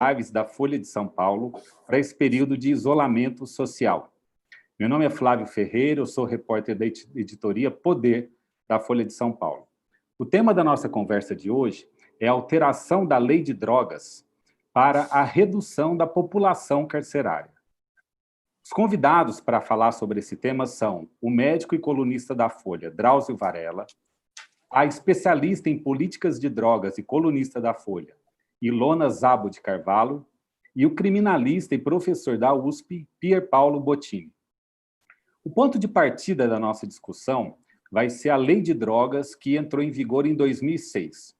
lives da Folha de São Paulo para esse período de isolamento social. Meu nome é Flávio Ferreira, eu sou repórter da editoria Poder da Folha de São Paulo. O tema da nossa conversa de hoje é a alteração da lei de drogas para a redução da população carcerária. Os convidados para falar sobre esse tema são o médico e colunista da Folha, Drauzio Varella, a especialista em políticas de drogas e colunista da Folha, Ilona Szabo de Carvalho, e o criminalista e professor da USP, Pier Paolo Bottini. O ponto de partida da nossa discussão vai ser a Lei de Drogas, que entrou em vigor em 2006.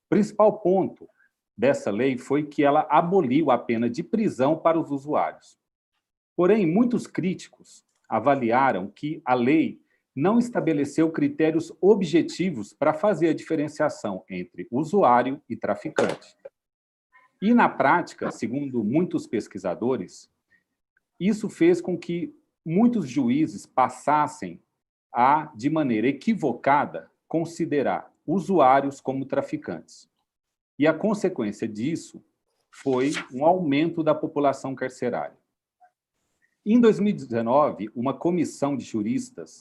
O principal ponto dessa lei foi que ela aboliu a pena de prisão para os usuários. Porém, muitos críticos avaliaram que a lei não estabeleceu critérios objetivos para fazer a diferenciação entre usuário e traficante. E, na prática, segundo muitos pesquisadores, isso fez com que muitos juízes passassem a, de maneira equivocada, considerar usuários como traficantes. E a consequência disso foi um aumento da população carcerária. Em 2019, uma comissão de juristas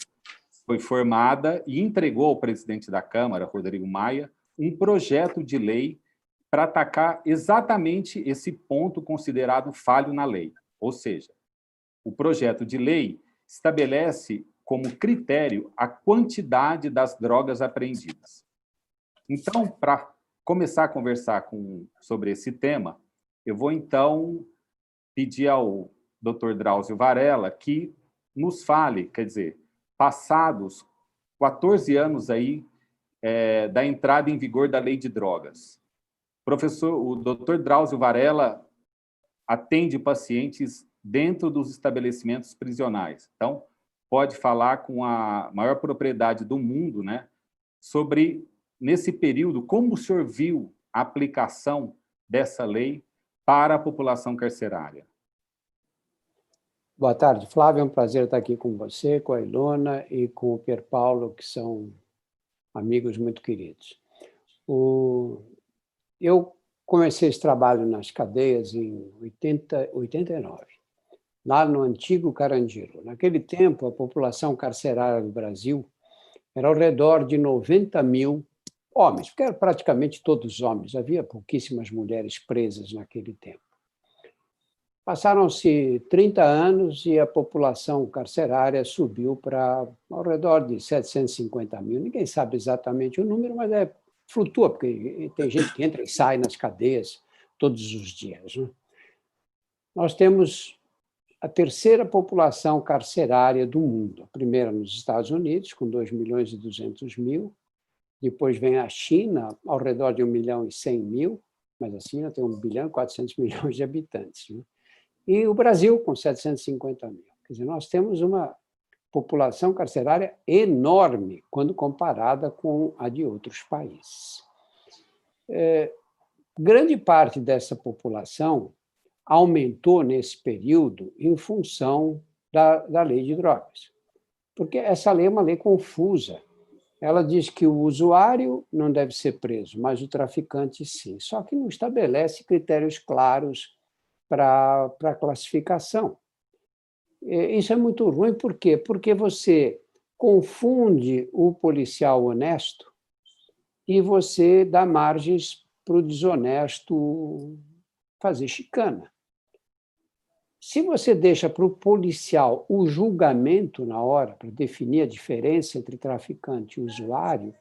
foi formada e entregou ao presidente da Câmara, Rodrigo Maia, um projeto de lei para atacar exatamente esse ponto considerado falho na lei. Ou seja, o projeto de lei estabelece como critério a quantidade das drogas apreendidas. Então, para começar a conversar sobre esse tema, eu vou, então, pedir ao Dr. Drauzio Varella que nos fale, quer dizer, passados 14 anos aí da entrada em vigor da Lei de Drogas. O Dr. Drauzio Varella atende pacientes dentro dos estabelecimentos prisionais. Então, pode falar com a maior propriedade do mundo, né, sobre, nesse período, como o senhor viu a aplicação dessa lei para a população carcerária. Boa tarde, Flávio. É um prazer estar aqui com você, com a Ilona e com o Pier Paolo, que são amigos muito queridos. Eu comecei esse trabalho nas cadeias em 89, lá no antigo Carandiru. Naquele tempo, a população carcerária do Brasil era ao redor de 90 mil homens, porque eram praticamente todos homens, havia pouquíssimas mulheres presas naquele tempo. Passaram-se 30 anos e a população carcerária subiu para ao redor de 750 mil. Ninguém sabe exatamente o número, mas flutua, porque tem gente que entra e sai nas cadeias todos os dias, né? Nós temos a terceira população carcerária do mundo. A primeira nos Estados Unidos, com 2.200.000. Depois vem a China, ao redor de 1.100.000, mas a China tem 1.400.000.000 de habitantes, né? E o Brasil, com 750 mil. Quer dizer, nós temos uma população carcerária enorme quando comparada com a de outros países. Grande parte dessa população aumentou nesse período em função da lei de drogas. Porque essa lei é uma lei confusa. Ela diz que o usuário não deve ser preso, mas o traficante sim. Só que não estabelece critérios claros para a classificação. Isso é muito ruim, por quê? Porque você confunde o policial honesto e você dá margens para o desonesto fazer chicana. Se você deixa para o policial o julgamento na hora, para definir a diferença entre traficante e usuário,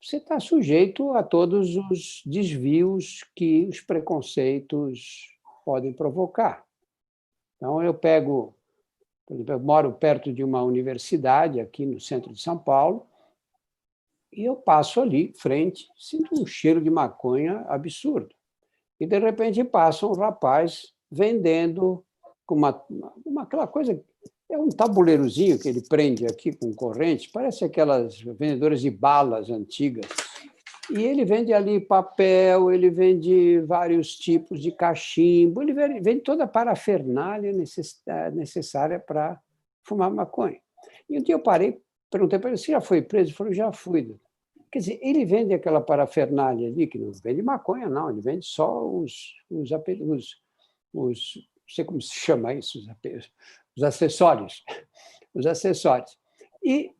você está sujeito a todos os desvios que os preconceitos podem provocar. Então, por exemplo, eu moro perto de uma universidade, aqui no centro de São Paulo, e eu passo ali, frente, sinto um cheiro de maconha absurdo. E, de repente, passa um rapaz vendendo com aquela coisa, é um tabuleirozinho que ele prende aqui com corrente, parece aquelas vendedoras de balas antigas. E ele vende ali papel, ele vende vários tipos de cachimbo, ele vende toda a parafernália necessária para fumar maconha. E um dia eu parei, perguntei para ele, você já foi preso? Ele falou, já fui. Quer dizer, ele vende aquela parafernália ali, que não vende maconha, não, ele vende só não sei como se chama isso, os acessórios. Os acessórios. E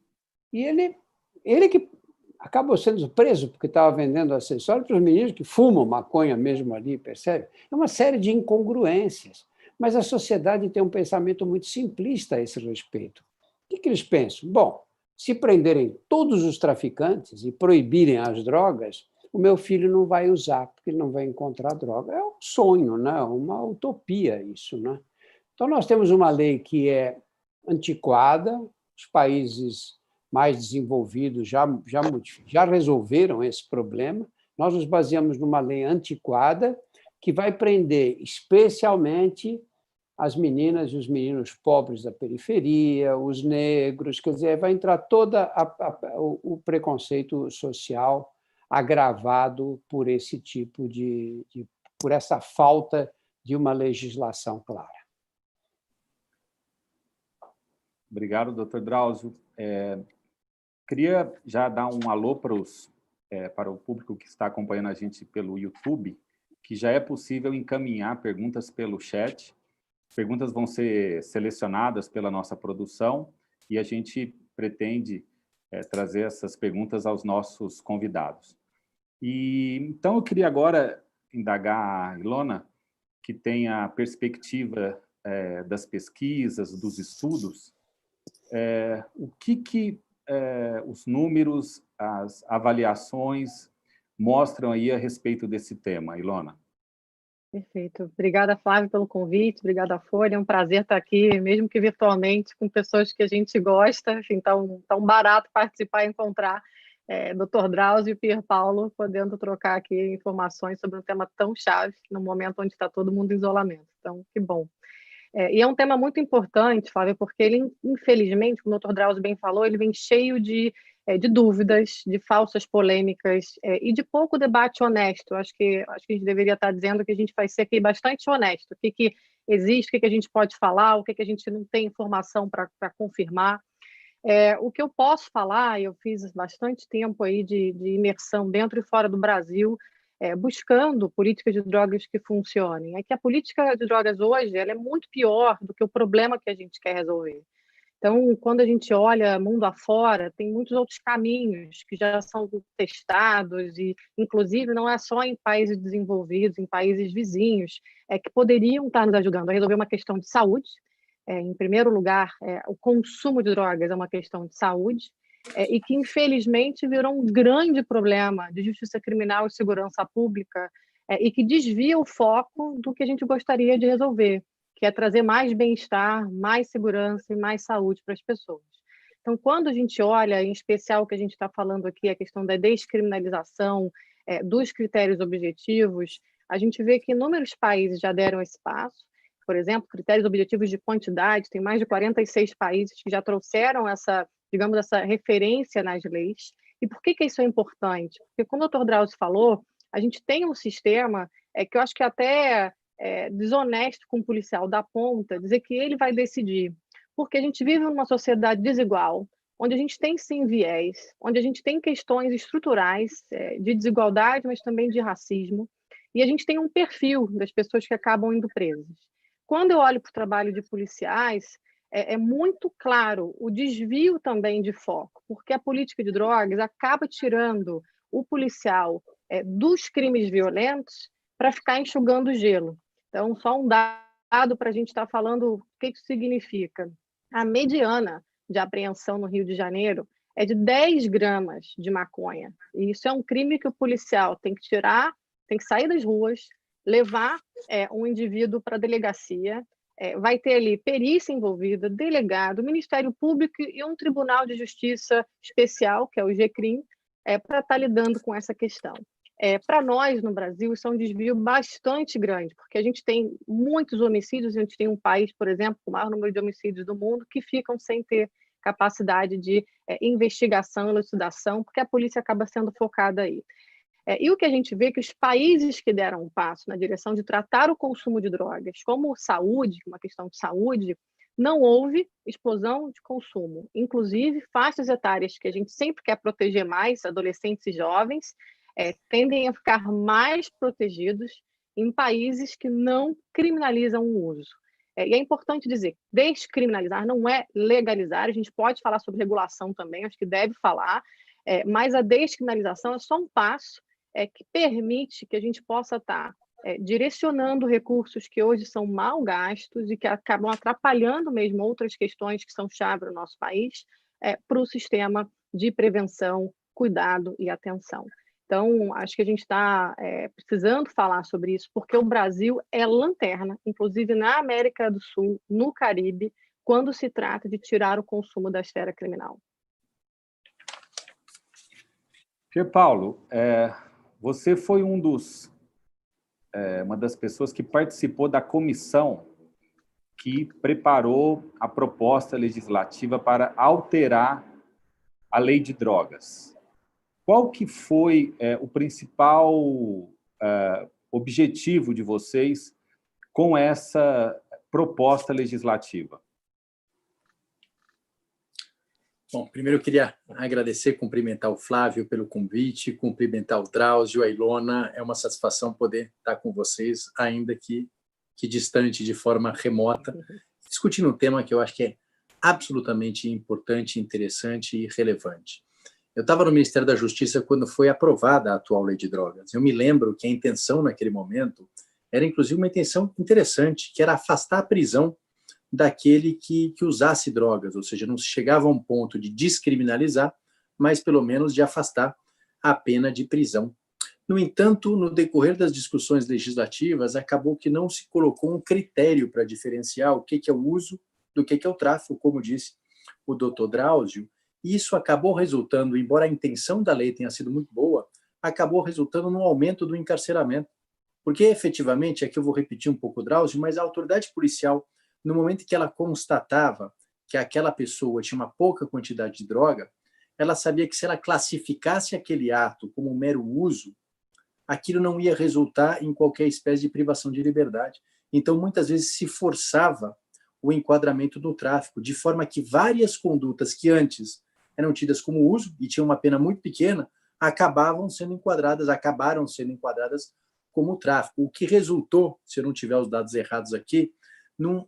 ele que acabou sendo preso porque estava vendendo acessório para os meninos que fumam maconha mesmo ali, percebe? É uma série de incongruências. Mas a sociedade tem um pensamento muito simplista a esse respeito. O que eles pensam? Bom, se prenderem todos os traficantes e proibirem as drogas, o meu filho não vai usar, porque ele não vai encontrar droga. É um sonho, né? Uma utopia isso, né? Então, nós temos uma lei que é antiquada, os países mais desenvolvidos já resolveram esse problema. Nós nos baseamos numa lei antiquada que vai prender especialmente as meninas e os meninos pobres da periferia, os negros, quer dizer, vai entrar todo o preconceito social agravado por esse tipo por essa falta de uma legislação clara. Obrigado, doutor Drauzio. Queria já dar um alô para o público que está acompanhando a gente pelo YouTube, que já é possível encaminhar perguntas pelo chat. Perguntas vão ser selecionadas pela nossa produção e a gente pretende trazer essas perguntas aos nossos convidados. Então, eu queria agora indagar a Ilona, que tem a perspectiva das pesquisas, dos estudos, o que os números, as avaliações mostram aí a respeito desse tema, Ilona? Perfeito. Obrigada, Flávio, pelo convite. Obrigada, Folha. É um prazer estar aqui, mesmo que virtualmente, com pessoas que a gente gosta. Enfim, tão barato participar e encontrar Dr. Drauzio e Pier Paulo, podendo trocar aqui informações sobre um tema tão chave, no momento onde está todo mundo em isolamento. Então, que bom. E é um tema muito importante, Flávio, porque ele, infelizmente, como o Dr. Drauzio bem falou, ele vem cheio de dúvidas, de falsas polêmicas e de pouco debate honesto. Acho que a gente deveria estar dizendo que a gente vai ser aqui bastante honesto. O que existe, o que a gente pode falar, o que a gente não tem informação para confirmar. O que eu posso falar, eu fiz bastante tempo aí de imersão dentro e fora do Brasil, buscando políticas de drogas que funcionem. É que a política de drogas hoje ela é muito pior do que o problema que a gente quer resolver. Então, quando a gente olha mundo afora, tem muitos outros caminhos que já são testados e, inclusive, não é só em países desenvolvidos, em países vizinhos, que poderiam estar nos ajudando a resolver uma questão de saúde. Em primeiro lugar, o consumo de drogas é uma questão de saúde e que, infelizmente, virou um grande problema de justiça criminal e segurança pública e que desvia o foco do que a gente gostaria de resolver, que é trazer mais bem-estar, mais segurança e mais saúde para as pessoas. Então, quando a gente olha, em especial o que a gente está falando aqui, a questão da descriminalização, dos critérios objetivos, a gente vê que inúmeros países já deram esse passo. Por exemplo, critérios objetivos de quantidade, tem mais de 46 países que já trouxeram essa referência nas leis. E por que isso é importante? Porque, como o Dr. Drauzio falou, a gente tem um sistema que eu acho que até desonesto com o policial da ponta, dizer que ele vai decidir. Porque a gente vive numa sociedade desigual, onde a gente tem sim viés, onde a gente tem questões estruturais de desigualdade, mas também de racismo, e a gente tem um perfil das pessoas que acabam indo presas. Quando eu olho para o trabalho de policiais, é muito claro o desvio também de foco, porque a política de drogas acaba tirando o policial dos crimes violentos para ficar enxugando gelo. Então, só um dado para a gente estar falando o que isso significa. A mediana de apreensão no Rio de Janeiro é de 10 gramas de maconha. E isso é um crime que o policial tem que tirar, tem que sair das ruas, levar um indivíduo para a delegacia, vai ter ali perícia envolvida, delegado, Ministério Público e um Tribunal de Justiça Especial, que é o GCRIM, para estar lidando com essa questão. Para nós, no Brasil, isso é um desvio bastante grande, porque a gente tem muitos homicídios, a gente tem um país, por exemplo, com o maior número de homicídios do mundo, que ficam sem ter capacidade de investigação e elucidação, porque a polícia acaba sendo focada aí. E o que a gente vê é que os países que deram um passo na direção de tratar o consumo de drogas como saúde, uma questão de saúde, não houve explosão de consumo. Inclusive, faixas etárias que a gente sempre quer proteger mais, adolescentes e jovens, tendem a ficar mais protegidos em países que não criminalizam o uso. E é importante dizer, descriminalizar não é legalizar, a gente pode falar sobre regulação também, acho que deve falar, mas a descriminalização é só um passo que permite que a gente possa estar direcionando recursos que hoje são mal gastos e que acabam atrapalhando mesmo outras questões que são chave no nosso país, para o sistema de prevenção, cuidado e atenção. Então, acho que a gente está precisando falar sobre isso, porque o Brasil é lanterna, inclusive na América do Sul, no Caribe, quando se trata de tirar o consumo da esfera criminal. Pier Paulo, você foi uma das pessoas que participou da comissão que preparou a proposta legislativa para alterar a lei de drogas. Qual que foi o principal objetivo de vocês com essa proposta legislativa? Bom, primeiro eu queria agradecer, cumprimentar o Flávio pelo convite, cumprimentar o Drauzio, a Ilona. É uma satisfação poder estar com vocês, ainda que distante, de forma remota, discutindo um tema que eu acho que é absolutamente importante, interessante e relevante. Eu estava no Ministério da Justiça quando foi aprovada a atual lei de drogas. Eu me lembro que a intenção naquele momento era, inclusive, uma intenção interessante, que era afastar a prisão daquele que usasse drogas, ou seja, não se chegava a um ponto de descriminalizar, mas pelo menos de afastar a pena de prisão. No entanto, no decorrer das discussões legislativas, acabou que não se colocou um critério para diferenciar o que é o uso do que é o tráfico, como disse o doutor Drauzio, e isso acabou resultando, embora a intenção da lei tenha sido muito boa, acabou resultando no aumento do encarceramento. Porque, efetivamente, aqui eu vou repetir um pouco o Drauzio, mas a autoridade policial, no momento que ela constatava que aquela pessoa tinha uma pouca quantidade de droga, ela sabia que se ela classificasse aquele ato como um mero uso, aquilo não ia resultar em qualquer espécie de privação de liberdade. Então, muitas vezes se forçava o enquadramento do tráfico, de forma que várias condutas que antes eram tidas como uso e tinham uma pena muito pequena, acabaram sendo enquadradas como tráfico, o que resultou, se eu não tiver os dados errados aqui, num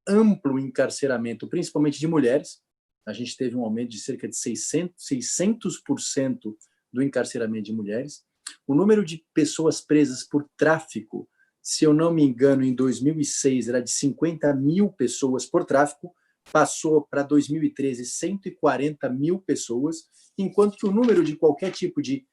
amplo encarceramento, principalmente de mulheres. A gente teve um aumento de cerca de 600% do encarceramento de mulheres. O número de pessoas presas por tráfico, se eu não me engano, em 2006 era de 50 mil pessoas por tráfico, passou para 2013 140 mil pessoas, enquanto que o número de qualquer tipo de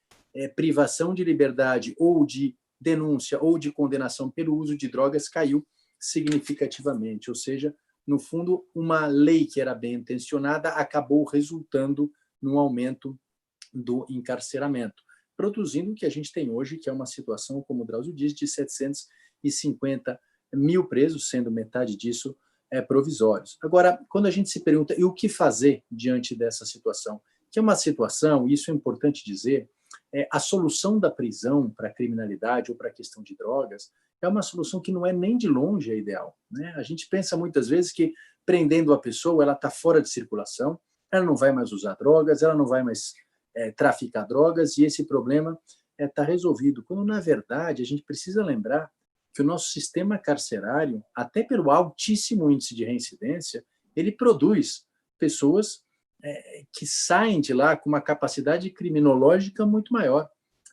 privação de liberdade ou de denúncia ou de condenação pelo uso de drogas caiu significativamente. Ou seja, no fundo, uma lei que era bem intencionada acabou resultando num aumento do encarceramento, produzindo o que a gente tem hoje, que é uma situação, como o Drauzio diz, de 750 mil presos, sendo metade disso provisórios. Agora, quando a gente se pergunta, e o que fazer diante dessa situação? Que é uma situação, e isso é importante dizer, a solução da prisão para a criminalidade ou para a questão de drogas é uma solução que não é nem de longe a ideal, né? A gente pensa muitas vezes que prendendo a pessoa, ela está fora de circulação, ela não vai mais usar drogas, ela não vai mais traficar drogas e esse problema está resolvido. Quando, na verdade, a gente precisa lembrar que o nosso sistema carcerário, até pelo altíssimo índice de reincidência, ele produz pessoas que saem de lá com uma capacidade criminológica muito maior,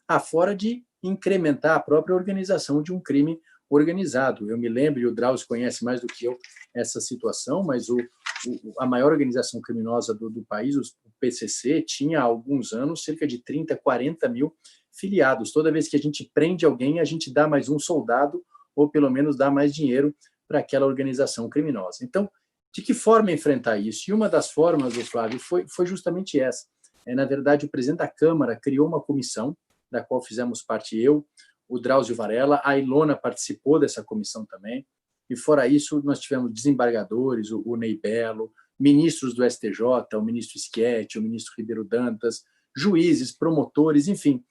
afora de incrementar a própria organização de um crime organizado. Eu me lembro, e o Drauzio conhece mais do que eu essa situação, mas a maior organização criminosa do país, o PCC, tinha há alguns anos cerca de 30, 40 mil filiados. Toda vez que a gente prende alguém, a gente dá mais um soldado, ou pelo menos dá mais dinheiro para aquela organização criminosa. Então, de que forma enfrentar isso? E uma das formas, Flávio, foi justamente essa. Na verdade, o presidente da Câmara criou uma comissão, da qual fizemos parte eu, o Drauzio Varela, a Ilona participou dessa comissão também, e fora isso, nós tivemos desembargadores, o Ney Belo, ministros do STJ, o ministro Schietti, o ministro Ribeiro Dantas, juízes, promotores, enfim,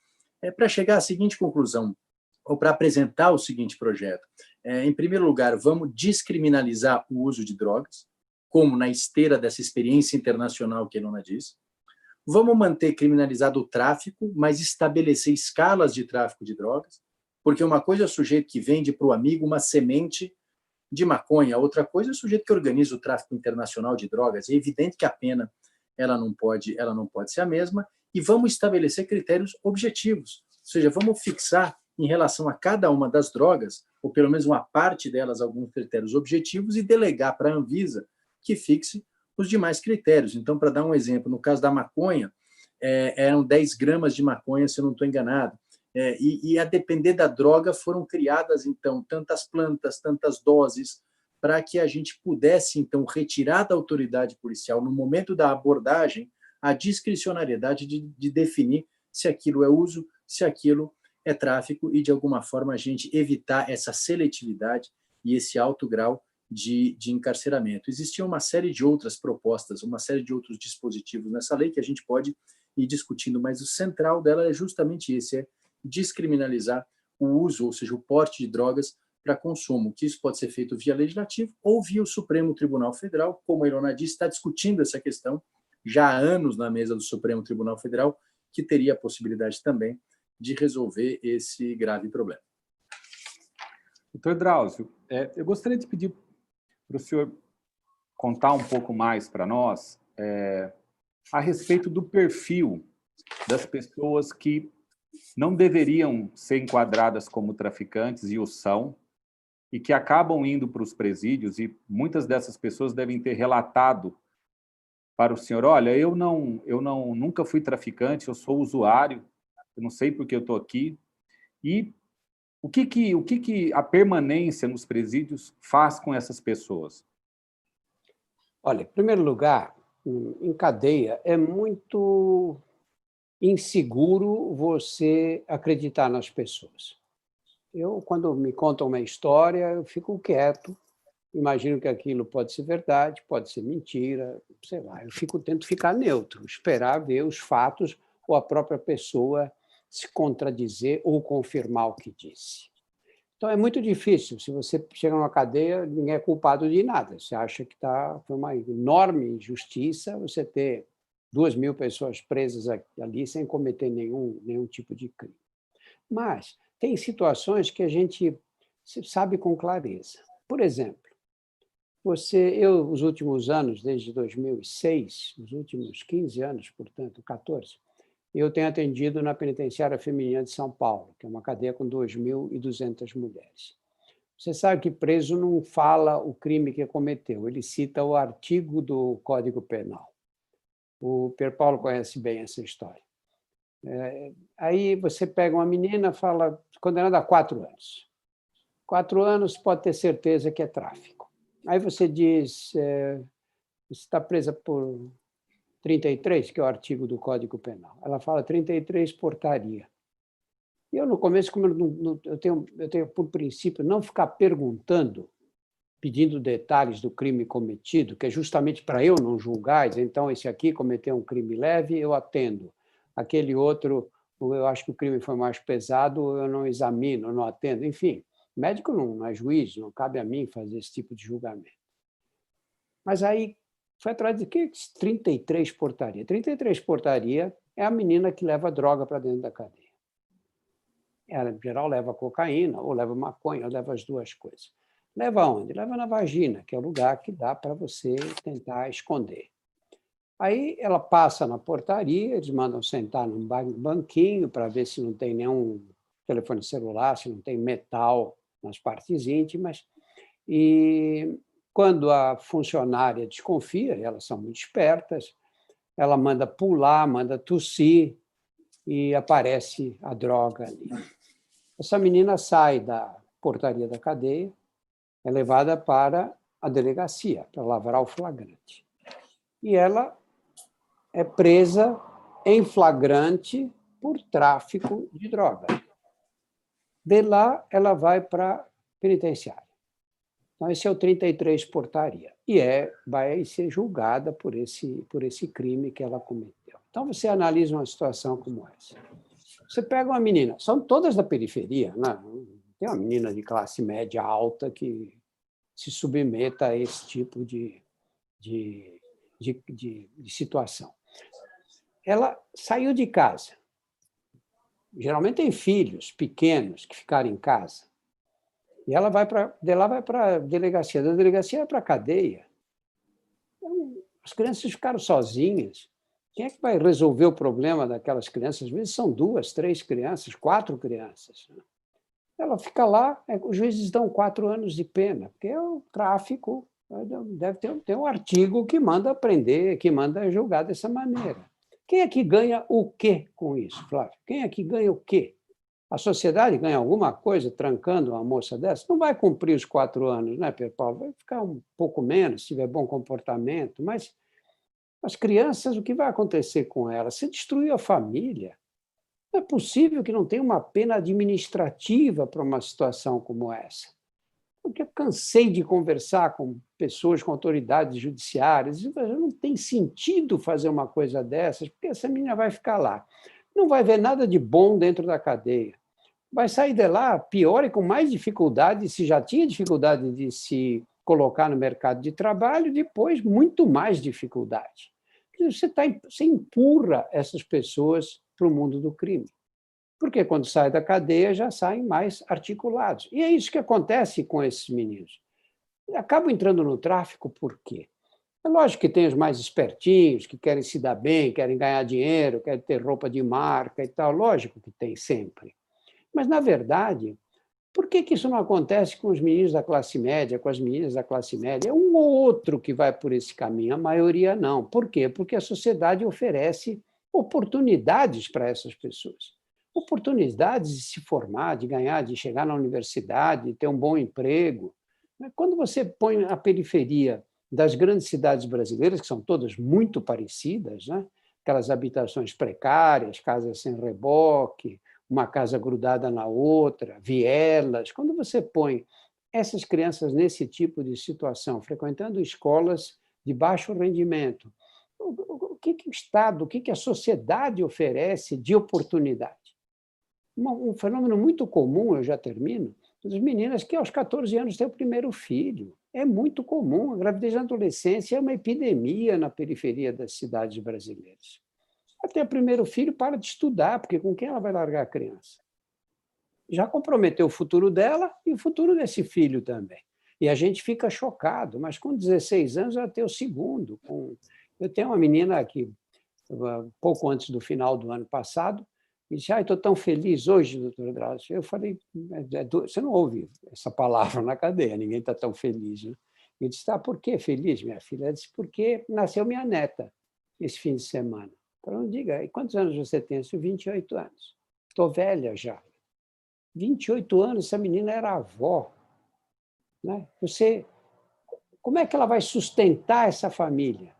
para chegar à seguinte conclusão, ou para apresentar o seguinte projeto. Em primeiro lugar, vamos descriminalizar o uso de drogas, como na esteira dessa experiência internacional que a Ilona diz. Vamos manter criminalizado o tráfico, mas estabelecer escalas de tráfico de drogas, porque uma coisa é o sujeito que vende para o amigo uma semente de maconha, outra coisa é o sujeito que organiza o tráfico internacional de drogas. É evidente que a pena ela não pode ser a mesma, e vamos estabelecer critérios objetivos, ou seja, vamos fixar em relação a cada uma das drogas, ou pelo menos uma parte delas, alguns critérios objetivos, e delegar para a Anvisa que fixe os demais critérios. Então, para dar um exemplo, no caso da maconha, eram 10 gramas de maconha, se eu não estou enganado, e a depender da droga foram criadas, então, tantas plantas, tantas doses, para que a gente pudesse, então, retirar da autoridade policial, no momento da abordagem, a discricionariedade de definir se aquilo é uso, se aquilo é tráfico, e, de alguma forma, a gente evitar essa seletividade e esse alto grau de encarceramento. Existia uma série de outras propostas, uma série de outros dispositivos nessa lei que a gente pode ir discutindo, mas o central dela é justamente esse, é descriminalizar o uso, ou seja, o porte de drogas para consumo, que isso pode ser feito via legislativo ou via o Supremo Tribunal Federal, como a Ilona disse, está discutindo essa questão já há anos na mesa do Supremo Tribunal Federal, que teria a possibilidade também de resolver esse grave problema. Doutor Drauzio, eu gostaria de pedir para o senhor contar um pouco mais para nós a respeito do perfil das pessoas que não deveriam ser enquadradas como traficantes e o são, e que acabam indo para os presídios, e muitas dessas pessoas devem ter relatado para o senhor: olha, eu nunca fui traficante, eu sou usuário, eu não sei por que eu estou aqui. E o que a permanência nos presídios faz com essas pessoas? Olha, em primeiro lugar, em cadeia é muito inseguro você acreditar nas pessoas. Quando me contam uma história, eu fico quieto, imagino que aquilo pode ser verdade, pode ser mentira, sei lá, tento ficar neutro, esperar ver os fatos ou a própria pessoa se contradizer ou confirmar o que disse. Então, é muito difícil. Se você chega numa cadeia, ninguém é culpado de nada. Você acha que foi uma enorme injustiça você ter 2.000 pessoas presas ali sem cometer nenhum tipo de crime. Mas tem situações que a gente sabe com clareza. Por exemplo, os últimos anos, desde 2006, os últimos 15 anos, portanto, 14, eu tenho atendido na Penitenciária Feminina de São Paulo, que é uma cadeia com 2.200 mulheres. Você sabe que preso não fala o crime que cometeu, ele cita o artigo do Código Penal. O Pierre Paulo conhece bem essa história. Aí você pega uma menina e fala, condenada a 4 anos. 4 anos pode ter certeza que é tráfico. Aí você diz, você está presa por 33, que é o artigo do Código Penal. Ela fala 33 portaria. E eu, no começo, como eu tenho por princípio não ficar perguntando, pedindo detalhes do crime cometido, que é justamente para eu não julgar, dizer, então esse aqui cometeu um crime leve, eu atendo. Aquele outro, eu acho que o crime foi mais pesado, eu não examino, eu não atendo. Enfim, médico não é juiz, não cabe a mim fazer esse tipo de julgamento. Mas aí foi atrás de que 33 portaria. 33 portaria é a menina que leva droga para dentro da cadeia. Ela, em geral, leva cocaína, ou leva maconha, ou leva as duas coisas. Leva onde? Leva na vagina, que é o lugar que dá para você tentar esconder. Aí ela passa na portaria, eles mandam sentar num banquinho para ver se não tem nenhum telefone celular, se não tem metal nas partes íntimas. E quando a funcionária desconfia, elas são muito espertas, ela manda pular, manda tossir e aparece a droga ali. Essa menina sai da portaria da cadeia, é levada para a delegacia, para lavrar o flagrante. E ela é presa em flagrante por tráfico de droga. De lá, ela vai para a penitenciária. Então, esse é o 33 portaria. E vai ser julgada por esse crime que ela cometeu. Então, você analisa uma situação como essa. Você pega uma menina, são todas da periferia, né? Tem uma menina de classe média alta que se submeta a esse tipo de de situação. Ela saiu de casa. Geralmente tem filhos pequenos que ficaram em casa. E ela de lá vai para a delegacia, da delegacia vai para a cadeia. Então, as crianças ficaram sozinhas. Quem é que vai resolver o problema daquelas crianças? Às vezes são 2, 3 crianças, 4 crianças. Ela fica lá, os juízes dão 4 anos de pena, porque é o tráfico. Deve ter um artigo que manda prender, que manda julgar dessa maneira. Quem é que ganha o quê com isso, Flávio? Quem é que ganha o quê? A sociedade ganha alguma coisa trancando uma moça dessa? Não vai cumprir os 4 anos, né, Pedro Paulo? Vai ficar um pouco menos, se tiver bom comportamento, mas as crianças, o que vai acontecer com elas? Se destruir a família, não é possível que não tenha uma pena administrativa para uma situação como essa. Porque eu cansei de conversar com pessoas, com autoridades judiciárias, e não tem sentido fazer uma coisa dessas, porque essa menina vai ficar lá. Não vai ver nada de bom dentro da cadeia. Vai sair de lá pior e com mais dificuldade, se já tinha dificuldade de se colocar no mercado de trabalho, depois muito mais dificuldade. Você empurra essas pessoas para o mundo do crime. Porque quando sai da cadeia já saem mais articulados. E é isso que acontece com esses meninos. Acabam entrando no tráfico por quê? É lógico que tem os mais espertinhos, que querem se dar bem, querem ganhar dinheiro, querem ter roupa de marca e tal. Lógico que tem sempre. Mas, na verdade, por que isso não acontece com os meninos da classe média, com as meninas da classe média? É um ou outro que vai por esse caminho, a maioria não. Por quê? Porque a sociedade oferece oportunidades para essas pessoas. Oportunidades de se formar, de ganhar, de chegar na universidade, de ter um bom emprego. Quando você põe a periferia das grandes cidades brasileiras, que são todas muito parecidas, né? Aquelas habitações precárias, casas sem reboque, uma casa grudada na outra, vielas. Quando você põe essas crianças nesse tipo de situação, frequentando escolas de baixo rendimento, o que o Estado, o que a sociedade oferece de oportunidade? Um fenômeno muito comum, eu já termino, das meninas que aos 14 anos têm o primeiro filho. É muito comum. A gravidez na adolescência é uma epidemia na periferia das cidades brasileiras. Até o primeiro filho para de estudar, porque com quem ela vai largar a criança? Já comprometeu o futuro dela e o futuro desse filho também. E a gente fica chocado, mas com 16 anos ela tem o segundo. Eu tenho uma menina que, pouco antes do final do ano passado, me disse, estou tão feliz hoje, doutor Drauzio. Eu falei, você não ouve essa palavra na cadeia, ninguém está tão feliz. Né? Ele disse, por que feliz, minha filha? Ela disse, porque nasceu minha neta esse fim de semana. Então, não diga, e quantos anos você tem? Eu disse, 28 anos. Estou velha já. 28 anos, essa menina era avó. Né? Como é que ela vai sustentar essa família?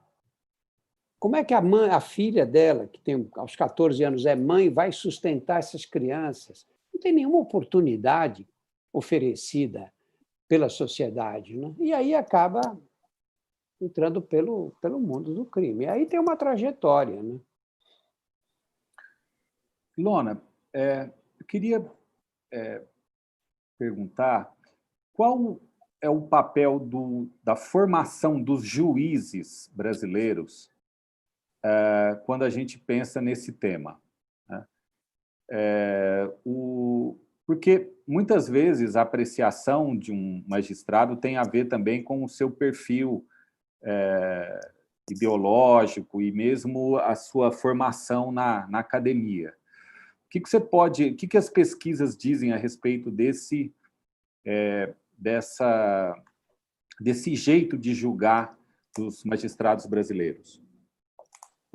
Como é que a filha dela, que tem aos 14 anos é mãe, vai sustentar essas crianças? Não tem nenhuma oportunidade oferecida pela sociedade. Né? E aí acaba entrando pelo mundo do crime. E aí tem uma trajetória. Né? Ilona, eu queria perguntar qual é o papel da formação dos juízes brasileiros quando a gente pensa nesse tema. Né? Porque, muitas vezes, a apreciação de um magistrado tem a ver também com o seu perfil ideológico e mesmo a sua formação na academia. O que as pesquisas dizem a respeito desse jeito de julgar dos magistrados brasileiros?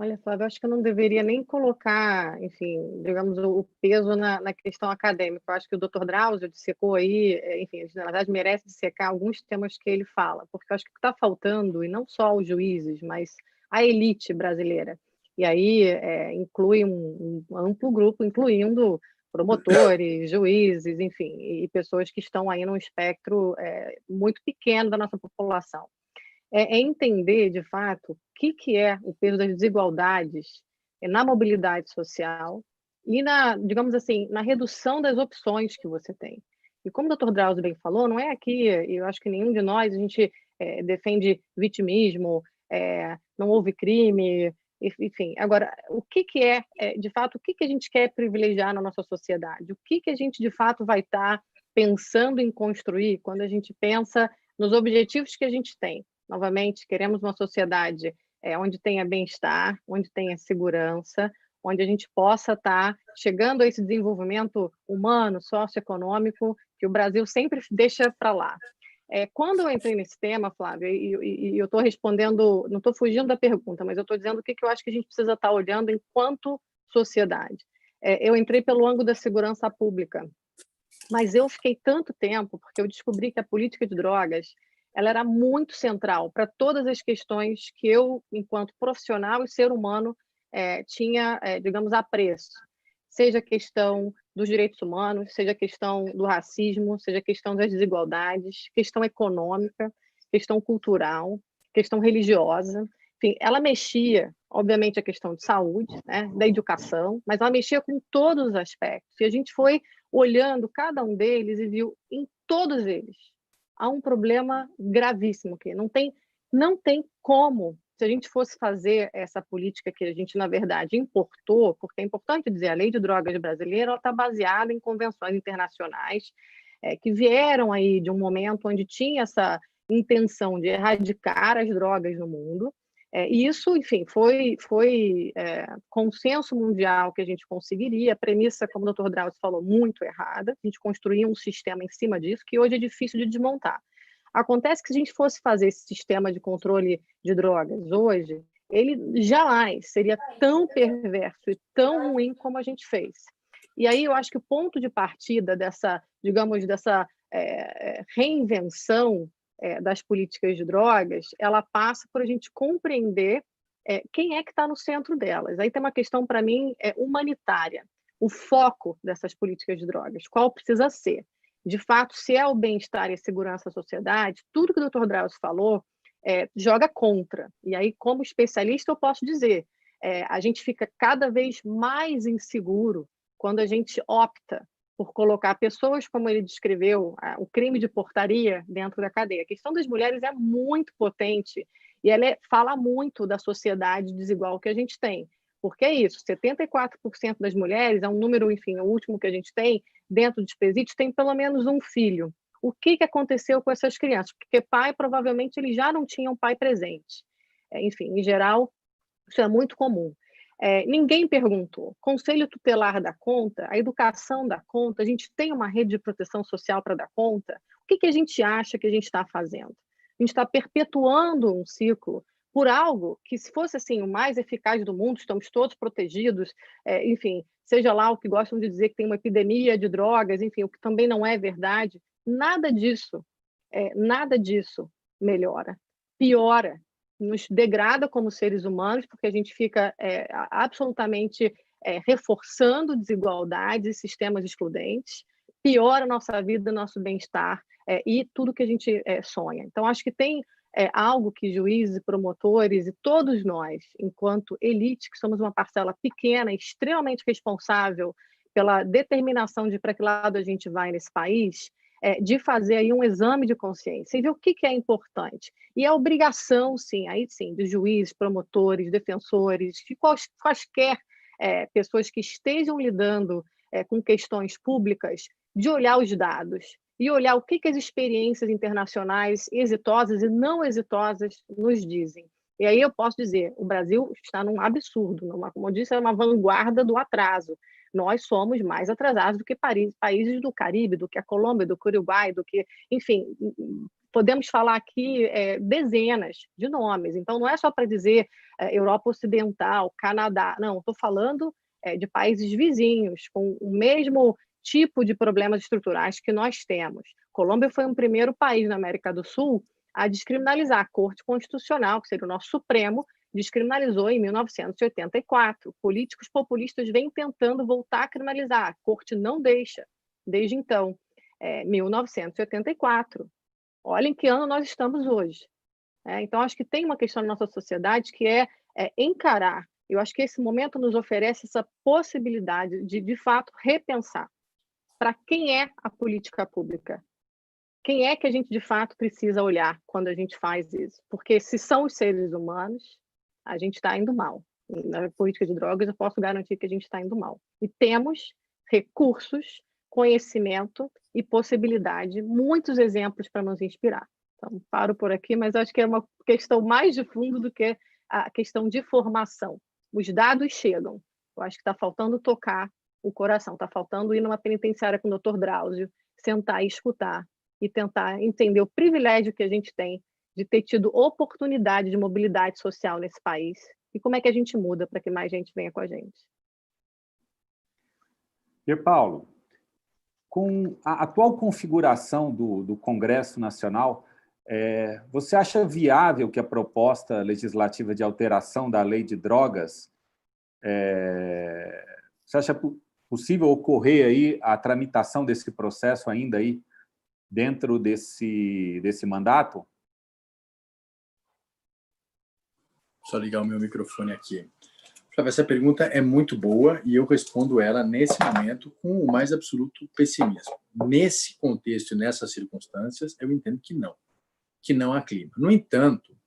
Olha, Flávio, eu acho que eu não deveria nem colocar, enfim, digamos, o peso na questão acadêmica. Eu acho que o Dr. Drauzio dissecou aí, enfim, na verdade, merece dissecar alguns temas que ele fala, porque eu acho que o que está faltando, e não só aos juízes, mas à elite brasileira, e aí inclui um amplo grupo, incluindo promotores, juízes, enfim, e pessoas que estão aí num espectro muito pequeno da nossa população. É entender, de fato, o que é o peso das desigualdades na mobilidade social e digamos assim, na redução das opções que você tem. E como o Dr. Drauzio bem falou, não é aqui, eu acho que nenhum de nós, a gente defende vitimismo, não houve crime, enfim. Agora, o que é, de fato, o que a gente quer privilegiar na nossa sociedade? O que a gente, de fato, vai estar pensando em construir quando a gente pensa nos objetivos que a gente tem? Novamente, queremos uma sociedade onde tenha bem-estar, onde tenha segurança, onde a gente possa estar chegando a esse desenvolvimento humano, socioeconômico, que o Brasil sempre deixa para lá. Quando eu entrei nesse tema, Flávia, e eu estou respondendo, não estou fugindo da pergunta, mas eu estou dizendo o que eu acho que a gente precisa estar olhando enquanto sociedade. Eu entrei pelo ângulo da segurança pública, mas eu fiquei tanto tempo, porque eu descobri que a política de drogas ela era muito central para todas as questões que eu, enquanto profissional e ser humano, tinha, digamos, apreço. Seja a questão dos direitos humanos, seja a questão do racismo, seja a questão das desigualdades, questão econômica, questão cultural, questão religiosa. Enfim, ela mexia, obviamente, a questão de saúde, né, da educação, mas ela mexia com todos os aspectos. E a gente foi olhando cada um deles e viu em todos eles há um problema gravíssimo que não tem como, se a gente fosse fazer essa política que a gente, na verdade, importou, porque é importante dizer, a lei de drogas brasileira está baseada em convenções internacionais que vieram aí de um momento onde tinha essa intenção de erradicar as drogas no mundo, e isso, enfim, foi consenso mundial que a gente conseguiria, a premissa, como o Dr. Drauzio falou, muito errada, a gente construía um sistema em cima disso, que hoje é difícil de desmontar. Acontece que se a gente fosse fazer esse sistema de controle de drogas hoje, ele jamais seria tão perverso e tão ruim como a gente fez. E aí eu acho que o ponto de partida dessa, digamos, dessa reinvenção das políticas de drogas, ela passa por a gente compreender quem é que está no centro delas. Aí tem uma questão, para mim, humanitária. O foco dessas políticas de drogas, qual precisa ser? De fato, se é o bem-estar e a segurança da sociedade, tudo que o Dr. Drauzio falou joga contra. E aí, como especialista, eu posso dizer, a gente fica cada vez mais inseguro quando a gente opta por colocar pessoas, como ele descreveu, o crime de portaria dentro da cadeia. A questão das mulheres é muito potente e ela fala muito da sociedade desigual que a gente tem. Porque é isso, 74% das mulheres, é um número, enfim, o último que a gente tem, dentro dos presídios, tem pelo menos um filho. O que aconteceu com essas crianças? Porque pai, provavelmente, eles já não tinham pai presente. Enfim, em geral, isso é muito comum. Ninguém perguntou. Conselho tutelar dá conta? A educação dá conta? A gente tem uma rede de proteção social para dar conta? O que a gente acha que a gente está fazendo? A gente está perpetuando um ciclo por algo que, se fosse assim o mais eficaz do mundo, estamos todos protegidos, enfim, seja lá o que gostam de dizer que tem uma epidemia de drogas, enfim, o que também não é verdade, nada disso melhora, piora, nos degrada como seres humanos, porque a gente fica absolutamente reforçando desigualdades e sistemas excludentes, piora a nossa vida, nosso bem-estar e tudo que a gente sonha. Então, acho que tem algo que juízes, promotores e todos nós, enquanto elite, que somos uma parcela pequena, extremamente responsável pela determinação de para que lado a gente vai nesse país, de fazer aí um exame de consciência e ver o que é importante. E a obrigação, sim, aí sim, de juízes, promotores, defensores, de quaisquer pessoas que estejam lidando com questões públicas, de olhar os dados e olhar o que as experiências internacionais exitosas e não exitosas nos dizem. E aí eu posso dizer, o Brasil está num absurdo, como eu disse, é uma vanguarda do atraso. Nós somos mais atrasados do que países do Caribe, do que a Colômbia, do que o Uruguai, do que, enfim, podemos falar aqui dezenas de nomes. Então, não é só para dizer Europa Ocidental, Canadá, não, estou falando de países vizinhos, com o mesmo tipo de problemas estruturais que nós temos. Colômbia foi um primeiro país na América do Sul a descriminalizar. A Corte Constitucional, que seria o nosso Supremo, descriminalizou em 1984. Políticos populistas vêm tentando voltar a criminalizar. A Corte não deixa, desde então. 1984. Olha em que ano nós estamos hoje. Então, acho que tem uma questão na nossa sociedade que é encarar. Eu acho que esse momento nos oferece essa possibilidade de fato, repensar para quem é a política pública. quem é que a gente de fato precisa olhar quando a gente faz isso? Porque se são os seres humanos, a gente está indo mal. Na política de drogas, eu posso garantir que a gente está indo mal. E temos recursos, conhecimento e possibilidade, muitos exemplos para nos inspirar. Então, paro por aqui, mas acho que é uma questão mais de fundo do que a questão de formação. Os dados chegam. Eu acho que está faltando tocar o coração, está faltando ir numa penitenciária com o Dr. Drauzio, sentar e escutar e tentar entender o privilégio que a gente tem de ter tido oportunidade de mobilidade social nesse país e como é que a gente muda para que mais gente venha com a gente. Pier Paolo, com a atual configuração do Congresso Nacional, você acha viável que a proposta legislativa de alteração da lei de drogas, você acha possível ocorrer aí a tramitação desse processo ainda aí dentro desse mandato? Só ligar o meu microfone aqui. Flávio, essa pergunta é muito boa e eu respondo ela nesse momento com o mais absoluto pessimismo. Nesse contexto e nessas circunstâncias, eu entendo que não há clima. No entanto,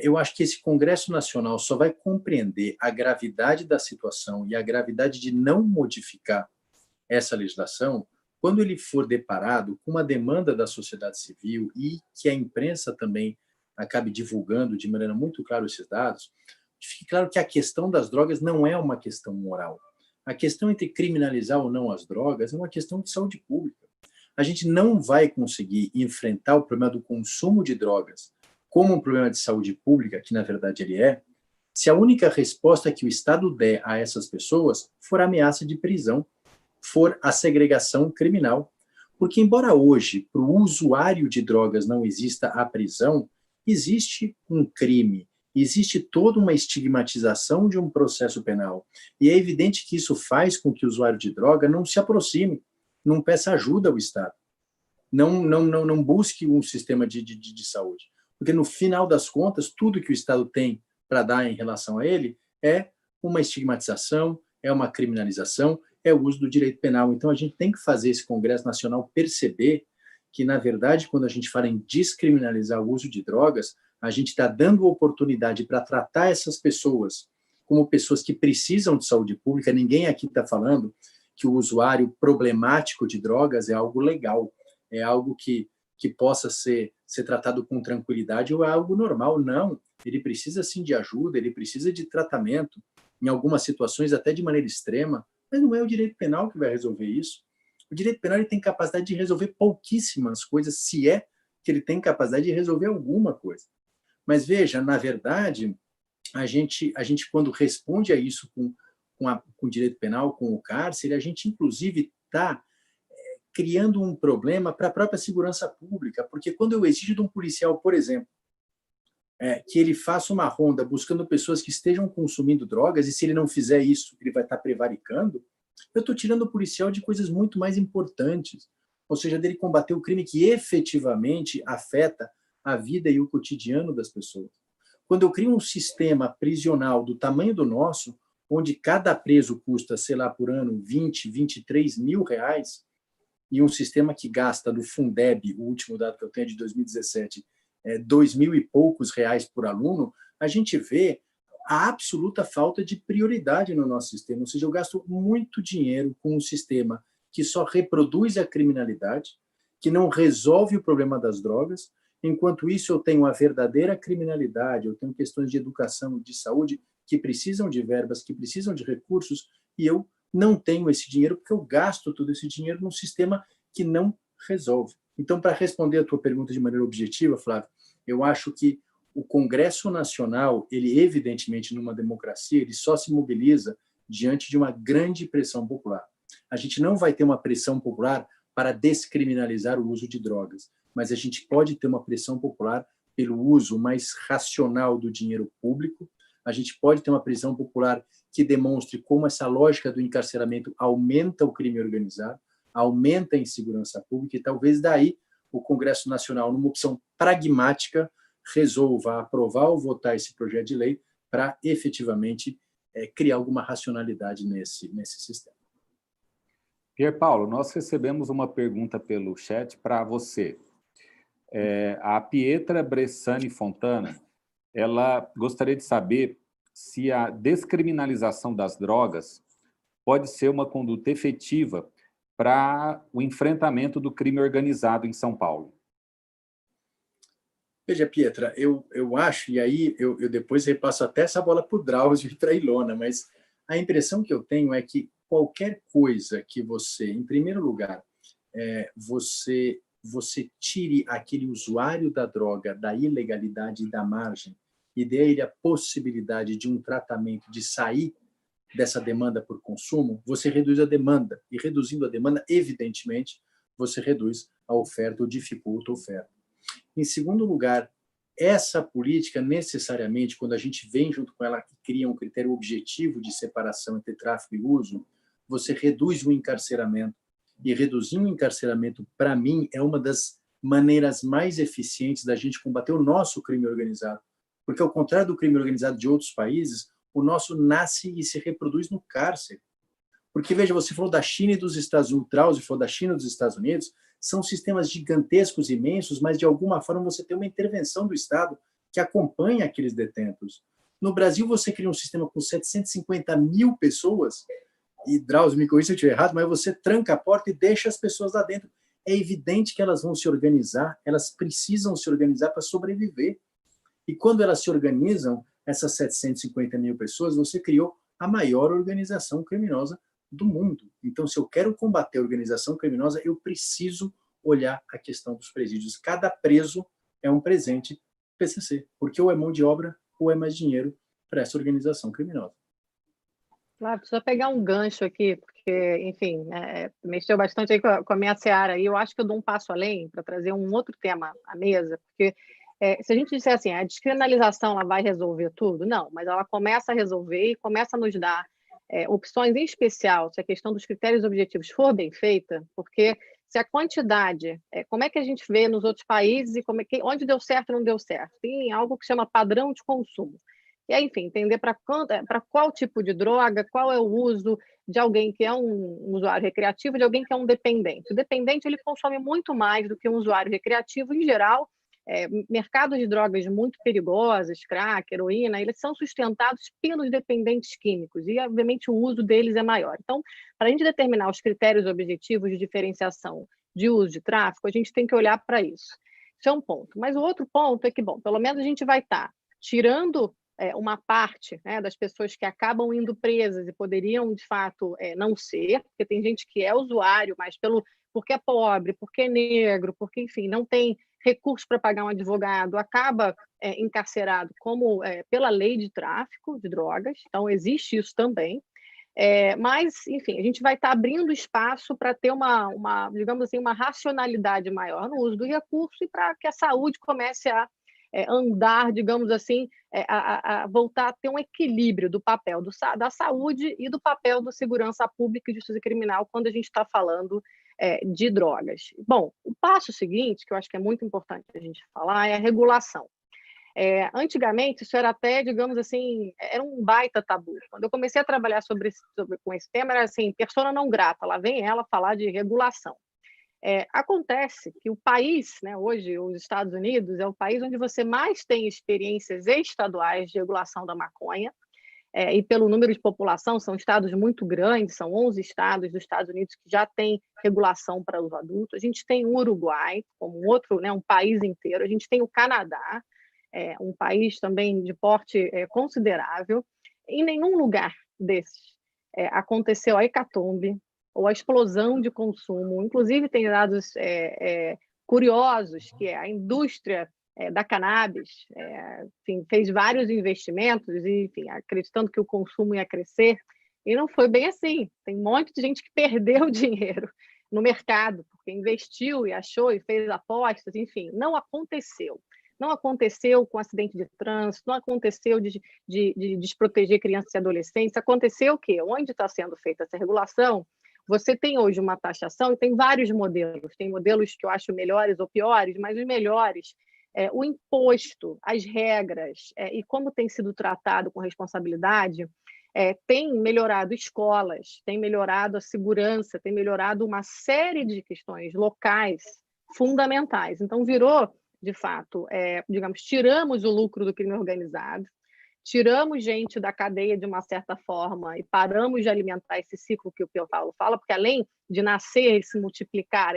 eu acho que esse Congresso Nacional só vai compreender a gravidade da situação e a gravidade de não modificar essa legislação quando ele for deparado com uma demanda da sociedade civil e que a imprensa também acabe divulgando de maneira muito clara esses dados, fique claro que a questão das drogas não é uma questão moral. A questão entre criminalizar ou não as drogas é uma questão de saúde pública. A gente não vai conseguir enfrentar o problema do consumo de drogas como um problema de saúde pública, que na verdade ele é, se a única resposta que o Estado der a essas pessoas for a ameaça de prisão, for a segregação criminal. Porque, embora hoje, para o usuário de drogas não exista a prisão, existe um crime, existe toda uma estigmatização de um processo penal. E é evidente que isso faz com que o usuário de droga não se aproxime, não peça ajuda ao Estado, não busque um sistema de saúde. Porque, no final das contas, tudo que o Estado tem para dar em relação a ele é uma estigmatização, é uma criminalização, é o uso do direito penal. Então, a gente tem que fazer esse Congresso Nacional perceber que, na verdade, quando a gente fala em descriminalizar o uso de drogas, a gente está dando oportunidade para tratar essas pessoas como pessoas que precisam de saúde pública. Ninguém aqui está falando que o usuário problemático de drogas é algo legal, é algo que possa ser tratado com tranquilidade ou é algo normal. Não, ele precisa sim de ajuda, ele precisa de tratamento, em algumas situações até de maneira extrema, mas não é o direito penal que vai resolver isso. O direito penal ele tem capacidade de resolver pouquíssimas coisas, se é que ele tem capacidade de resolver alguma coisa. Mas veja, na verdade, a gente quando responde a isso com o direito penal, com o cárcere, a gente inclusive está criando um problema para a própria segurança pública, porque quando eu exijo de um policial, por exemplo, que ele faça uma ronda buscando pessoas que estejam consumindo drogas, e se ele não fizer isso, ele vai estar prevaricando, eu estou tirando o policial de coisas muito mais importantes, ou seja, dele combater o crime que efetivamente afeta a vida e o cotidiano das pessoas. Quando eu crio um sistema prisional do tamanho do nosso, onde cada preso custa, sei lá, por ano, 20, 23 mil reais, e um sistema que gasta no Fundeb, o último dado que eu tenho é de 2017, 2.000 e poucos reais por aluno, a gente vê a absoluta falta de prioridade no nosso sistema. Ou seja, eu gasto muito dinheiro com um sistema que só reproduz a criminalidade, que não resolve o problema das drogas. Enquanto isso, eu tenho a verdadeira criminalidade, eu tenho questões de educação, de saúde, que precisam de verbas, que precisam de recursos, e eu não tenho esse dinheiro porque eu gasto todo esse dinheiro num sistema que não resolve. Então, para responder a tua pergunta de maneira objetiva, Flávio, eu acho que o Congresso Nacional, ele evidentemente, numa democracia, ele só se mobiliza diante de uma grande pressão popular. A gente não vai ter uma pressão popular para descriminalizar o uso de drogas, mas a gente pode ter uma pressão popular pelo uso mais racional do dinheiro público. A gente pode ter uma pressão popular que demonstre como essa lógica do encarceramento aumenta o crime organizado, aumenta a insegurança pública, e talvez daí o Congresso Nacional, numa opção pragmática, resolva aprovar ou votar esse projeto de lei para efetivamente criar alguma racionalidade nesse sistema. Pier Paolo, nós recebemos uma pergunta pelo chat para você. A Pietra Bressani Fontana, ela gostaria de saber se a descriminalização das drogas pode ser uma conduta efetiva para o enfrentamento do crime organizado em São Paulo. Veja, Pietra, eu acho, e aí eu depois repasso até essa bola para o Drauzio e para a Ilona, mas a impressão que eu tenho é que qualquer coisa que você, em primeiro lugar, você tire aquele usuário da droga da ilegalidade e da margem e dê a ele a possibilidade de um tratamento, de sair dessa demanda por consumo, você reduz a demanda. E reduzindo a demanda, evidentemente, você reduz a oferta ou dificulta a oferta. Em segundo lugar, essa política, necessariamente, quando a gente vem junto com ela e cria um critério objetivo de separação entre tráfico e uso, você reduz o encarceramento. E reduzir o encarceramento, para mim, é uma das maneiras mais eficientes da gente combater o nosso crime organizado. Porque, ao contrário do crime organizado de outros países, o nosso nasce e se reproduz no cárcere. Porque, veja, você falou da China e dos Estados Unidos, o Drauzio falou da China e dos Estados Unidos, são sistemas gigantescos, imensos, mas, de alguma forma, você tem uma intervenção do Estado que acompanha aqueles detentos. No Brasil, você cria um sistema com 750 mil pessoas, e, Drauzio, me corrija se eu estiver errado, mas você tranca a porta e deixa as pessoas lá dentro. É evidente que elas vão se organizar, elas precisam se organizar para sobreviver. E quando elas se organizam, essas 750 mil pessoas, você criou a maior organização criminosa do mundo. Então, se eu quero combater a organização criminosa, eu preciso olhar a questão dos presídios. Cada preso é um presente PCC, porque ou é mão de obra ou é mais dinheiro para essa organização criminosa. Claro, precisa pegar um gancho aqui, porque, enfim, mexeu bastante aí com a minha seara, e eu acho que eu dou um passo além para trazer um outro tema à mesa, porque se a gente disser assim, a descriminalização ela vai resolver tudo, não, mas ela começa a resolver e começa a nos dar opções, em especial, se a questão dos critérios objetivos for bem feita, porque se a quantidade, como é que a gente vê nos outros países e onde deu certo e não deu certo? Tem algo que chama padrão de consumo. E aí, enfim, entender para qual tipo de droga, qual é o uso de alguém que é um usuário recreativo, de alguém que é um dependente. O dependente ele consome muito mais do que um usuário recreativo, em geral. Mercados de drogas muito perigosas, crack, heroína, eles são sustentados pelos dependentes químicos e, obviamente, o uso deles é maior. Então, para a gente determinar os critérios objetivos de diferenciação de uso de tráfico, a gente tem que olhar para isso. Isso é um ponto. Mas o outro ponto é que, bom, pelo menos a gente vai estar tirando uma parte, né, das pessoas que acabam indo presas e poderiam, de fato, não ser, porque tem gente que é usuário, mas porque é pobre, porque é negro, porque, enfim, não tem recurso para pagar um advogado, acaba encarcerado pela lei de tráfico de drogas, então existe isso também. Mas, enfim, a gente vai estar abrindo espaço para ter digamos assim, uma racionalidade maior no uso do recurso e para que a saúde comece a andar, digamos assim, a voltar a ter um equilíbrio do papel da saúde e do papel da segurança pública e justiça criminal quando a gente está falando de drogas. Bom, o passo seguinte, que eu acho que é muito importante a gente falar, é a regulação. Antigamente, isso era até, digamos assim, era um baita tabu. Quando eu comecei a trabalhar com esse tema, era assim, persona não grata, lá vem ela falar de regulação. Acontece que o país, né, hoje, os Estados Unidos, é o país onde você mais tem experiências estaduais de regulação da maconha, e pelo número de população, são estados muito grandes, são 11 estados dos Estados Unidos que já têm regulação para os adultos. A gente tem o Uruguai, como um outro, né, um país inteiro. A gente tem o Canadá, um país também de porte considerável. Em nenhum lugar desses aconteceu a hecatombe ou a explosão de consumo. Inclusive, tem dados curiosos, que a indústria da cannabis enfim, fez vários investimentos, e, enfim, acreditando que o consumo ia crescer, e não foi bem assim. Tem um monte de gente que perdeu dinheiro no mercado, porque investiu e achou e fez apostas, enfim, não aconteceu. Não aconteceu com acidente de trânsito, não aconteceu de desproteger crianças e adolescentes. Aconteceu o quê? Onde está sendo feita essa regulação, você tem hoje uma taxação e tem vários modelos. Tem modelos que eu acho melhores ou piores, mas os melhores, o imposto, as regras e como tem sido tratado com responsabilidade, tem melhorado escolas, tem melhorado a segurança, tem melhorado uma série de questões locais fundamentais. Então, virou de fato, digamos, tiramos o lucro do crime organizado, tiramos gente da cadeia de uma certa forma e paramos de alimentar esse ciclo que o Pierre Paulo fala, porque além de nascer e se multiplicar,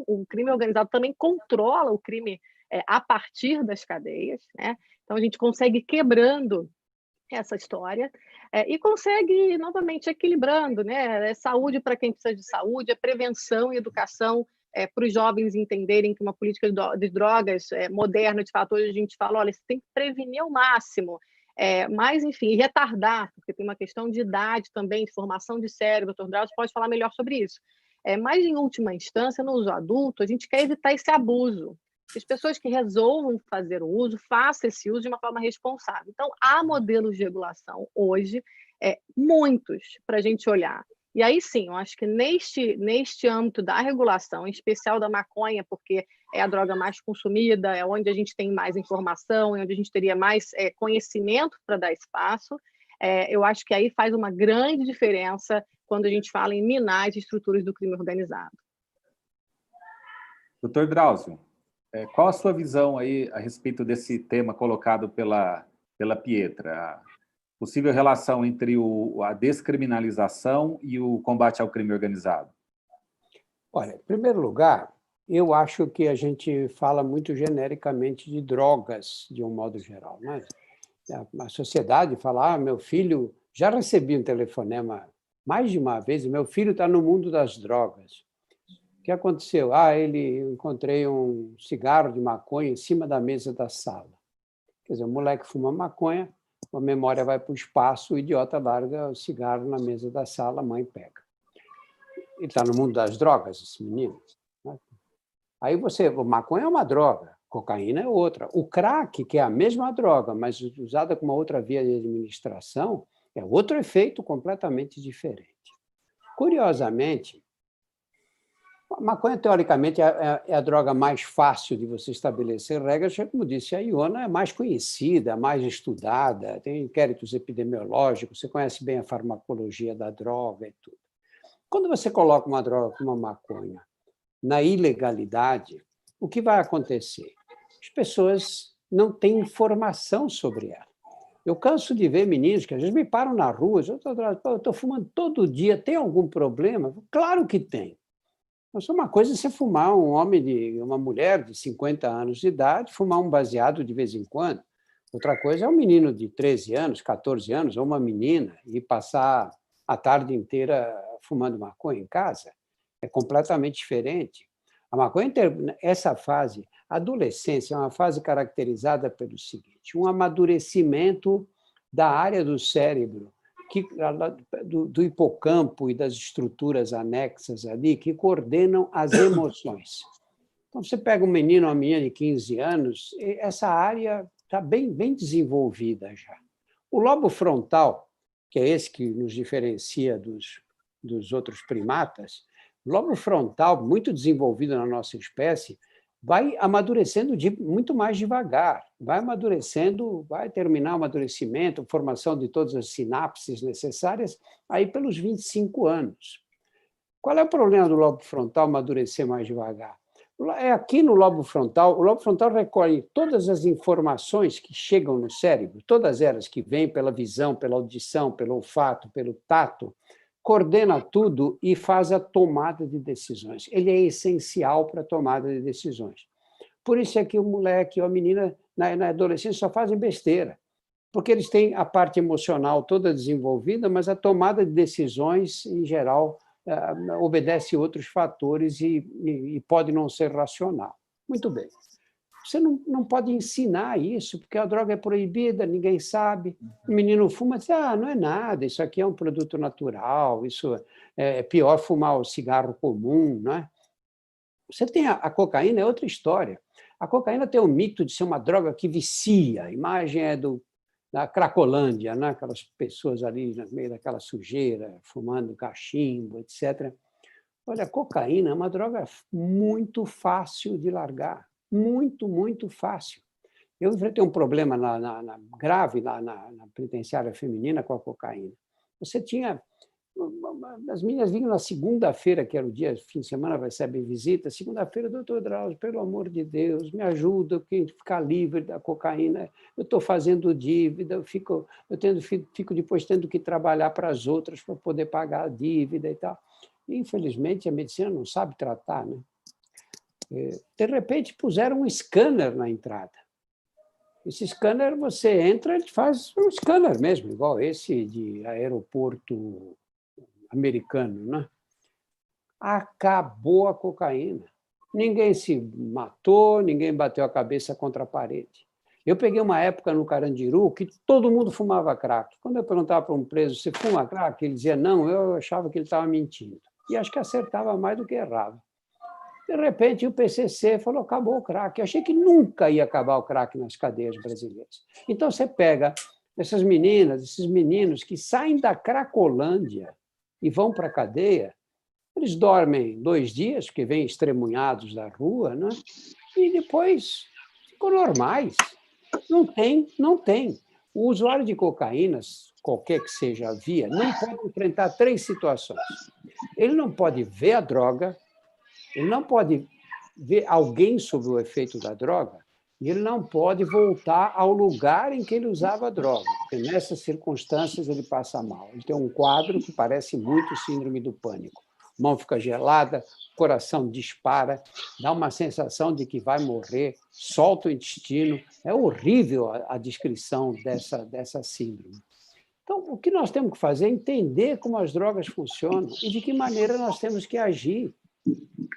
o crime organizado também controla o crime a partir das cadeias, né? Então a gente consegue quebrando essa história e consegue novamente equilibrando, né? É saúde para quem precisa de saúde, é prevenção e educação para os jovens entenderem que uma política de drogas moderna, de fato, hoje a gente fala, olha, você tem que prevenir ao máximo. Mas, enfim, retardar, porque tem uma questão de idade também, de formação de cérebro, o Dr. Drauzio pode falar melhor sobre isso. Mas, em última instância, no uso adulto, a gente quer evitar esse abuso. As pessoas que resolvam fazer o uso, façam esse uso de uma forma responsável. Então, há modelos de regulação hoje, muitos, para a gente olhar. E aí, sim, eu acho que neste âmbito da regulação, em especial da maconha, porque é a droga mais consumida, é onde a gente tem mais informação, é onde a gente teria mais conhecimento para dar espaço, eu acho que aí faz uma grande diferença quando a gente fala em minar as estruturas do crime organizado. Doutor Drauzio, qual a sua visão aí a respeito desse tema colocado pela Pietra? A possível relação entre a descriminalização e o combate ao crime organizado? Olha, em primeiro lugar, eu acho que a gente fala muito genericamente de drogas, de um modo geral. Né? A sociedade fala, meu filho... Já recebi um telefonema mais de uma vez, meu filho está no mundo das drogas. O que aconteceu? Eu encontrei um cigarro de maconha em cima da mesa da sala. Quer dizer, o moleque fuma maconha, a memória vai para o espaço, o idiota larga o cigarro na mesa da sala, a mãe pega. Ele está no mundo das drogas, esse menino. Né? Aí o maconha é uma droga, cocaína é outra. O crack, que é a mesma droga, mas usada com uma outra via de administração, é outro efeito completamente diferente. Curiosamente, a maconha, teoricamente, é a droga mais fácil de você estabelecer regras, como disse a Iona, é mais conhecida, é mais estudada, tem inquéritos epidemiológicos, você conhece bem a farmacologia da droga e tudo. Quando você coloca uma droga como a maconha na ilegalidade, o que vai acontecer? As pessoas não têm informação sobre ela. Eu canso de ver meninos que às vezes me param na rua, eu estou fumando todo dia, tem algum problema? Claro que tem. Mas uma coisa é você fumar uma mulher de 50 anos de idade, fumar um baseado de vez em quando. Outra coisa é um menino de 13 anos, 14 anos, ou uma menina, e passar a tarde inteira fumando maconha em casa. É completamente diferente. A maconha, essa fase, a adolescência, é uma fase caracterizada pelo seguinte: um amadurecimento da área do cérebro, do hipocampo e das estruturas anexas ali, que coordenam as emoções. Então, você pega um menino ou uma menina de 15 anos, essa área está bem desenvolvida já. O lobo frontal, que é esse que nos diferencia dos outros primatas, o lobo frontal, muito desenvolvido na nossa espécie, vai amadurecendo muito mais devagar, vai amadurecendo, vai terminar o amadurecimento, formação de todas as sinapses necessárias, aí pelos 25 anos. Qual é o problema do lobo frontal amadurecer mais devagar? É aqui no lobo frontal, o lobo frontal recolhe todas as informações que chegam no cérebro, todas elas que vêm pela visão, pela audição, pelo olfato, pelo tato, coordena tudo e faz a tomada de decisões. Ele é essencial para a tomada de decisões. Por isso é que o moleque ou a menina, na adolescência, só fazem besteira, porque eles têm a parte emocional toda desenvolvida, mas a tomada de decisões, em geral, obedece a outros fatores e pode não ser racional. Muito bem. Você não pode ensinar isso, porque a droga é proibida, ninguém sabe. O menino fuma e diz, não é nada, isso aqui é um produto natural, isso é pior fumar o cigarro comum. Não é? Você tem a cocaína, é outra história. A cocaína tem o mito de ser uma droga que vicia. A imagem é da Cracolândia, né? Aquelas pessoas ali no meio daquela sujeira, fumando cachimbo, etc. Olha, a cocaína é uma droga muito fácil de largar. Muito, muito fácil. Eu enfrentei um problema grave na penitenciária feminina com a cocaína. Você tinha as meninas vinham na segunda-feira, que era o dia, fim de semana, recebem visita. Segunda-feira, doutor Drauzio, pelo amor de Deus, me ajuda, eu quero ficar livre da cocaína. Eu estou fazendo dívida, fico depois tendo que trabalhar para as outras para poder pagar a dívida e tal. E, infelizmente, a medicina não sabe tratar, né? De repente, puseram um scanner na entrada. Esse scanner, você entra, ele faz um scanner mesmo, igual esse de aeroporto americano, né? Acabou a cocaína. Ninguém se matou, ninguém bateu a cabeça contra a parede. Eu peguei uma época no Carandiru que todo mundo fumava crack. Quando eu perguntava para um preso, você fuma crack? Ele dizia, não, eu achava que ele estava mentindo. E acho que acertava mais do que errava. De repente, o PCC falou, acabou o crack. Eu achei que nunca ia acabar o crack nas cadeias brasileiras. Então, você pega essas meninas, esses meninos que saem da Cracolândia e vão para a cadeia, eles dormem 2 dias, porque vêm estremunhados da rua, né? E depois ficam normais. Não tem. O usuário de cocaína, qualquer que seja a via, não pode enfrentar 3 situações. Ele não pode ver a droga, ele não pode ver alguém sob o efeito da droga, e ele não pode voltar ao lugar em que ele usava a droga, porque nessas circunstâncias ele passa mal. Ele tem um quadro que parece muito síndrome do pânico. A mão fica gelada, o coração dispara, dá uma sensação de que vai morrer, solta o intestino. É horrível a descrição dessa síndrome. Então, o que nós temos que fazer é entender como as drogas funcionam e de que maneira nós temos que agir.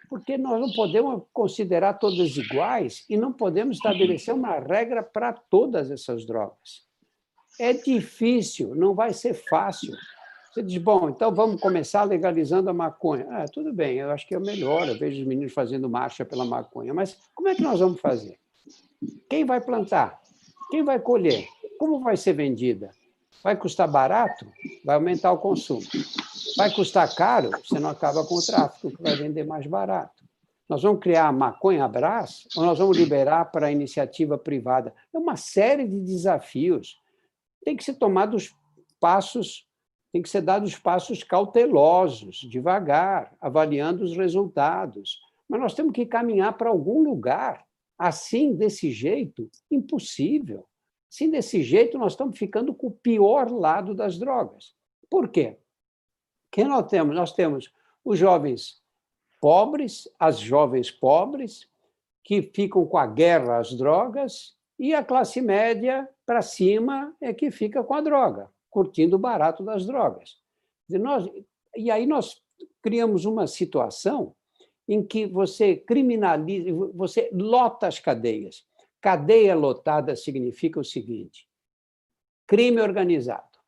Porque nós não podemos considerar todas iguais e não podemos estabelecer uma regra para todas essas drogas. É difícil, não vai ser fácil. Você diz, bom, então vamos começar legalizando a maconha. Tudo bem, eu acho que é o melhor, eu vejo os meninos fazendo marcha pela maconha, mas como é que nós vamos fazer? Quem vai plantar? Quem vai colher? Como vai ser vendida? Vai custar barato? Vai aumentar o consumo. Vai custar caro? Você não acaba com o tráfico, que vai vender mais barato. Nós vamos criar a maconha Brás ou nós vamos liberar para a iniciativa privada? É uma série de desafios. Tem que ser tomados passos, tem que ser dados passos cautelosos, devagar, avaliando os resultados. Mas nós temos que caminhar para algum lugar. Assim, desse jeito, impossível. Assim, desse jeito, nós estamos ficando com o pior lado das drogas. Por quê? Porque nós temos os jovens pobres, as jovens pobres, que ficam com a guerra às drogas, e a classe média para cima é que fica com a droga, curtindo o barato das drogas. E aí nós criamos uma situação em que você criminaliza, você lota as cadeias. Cadeia lotada significa o seguinte: crime organizado.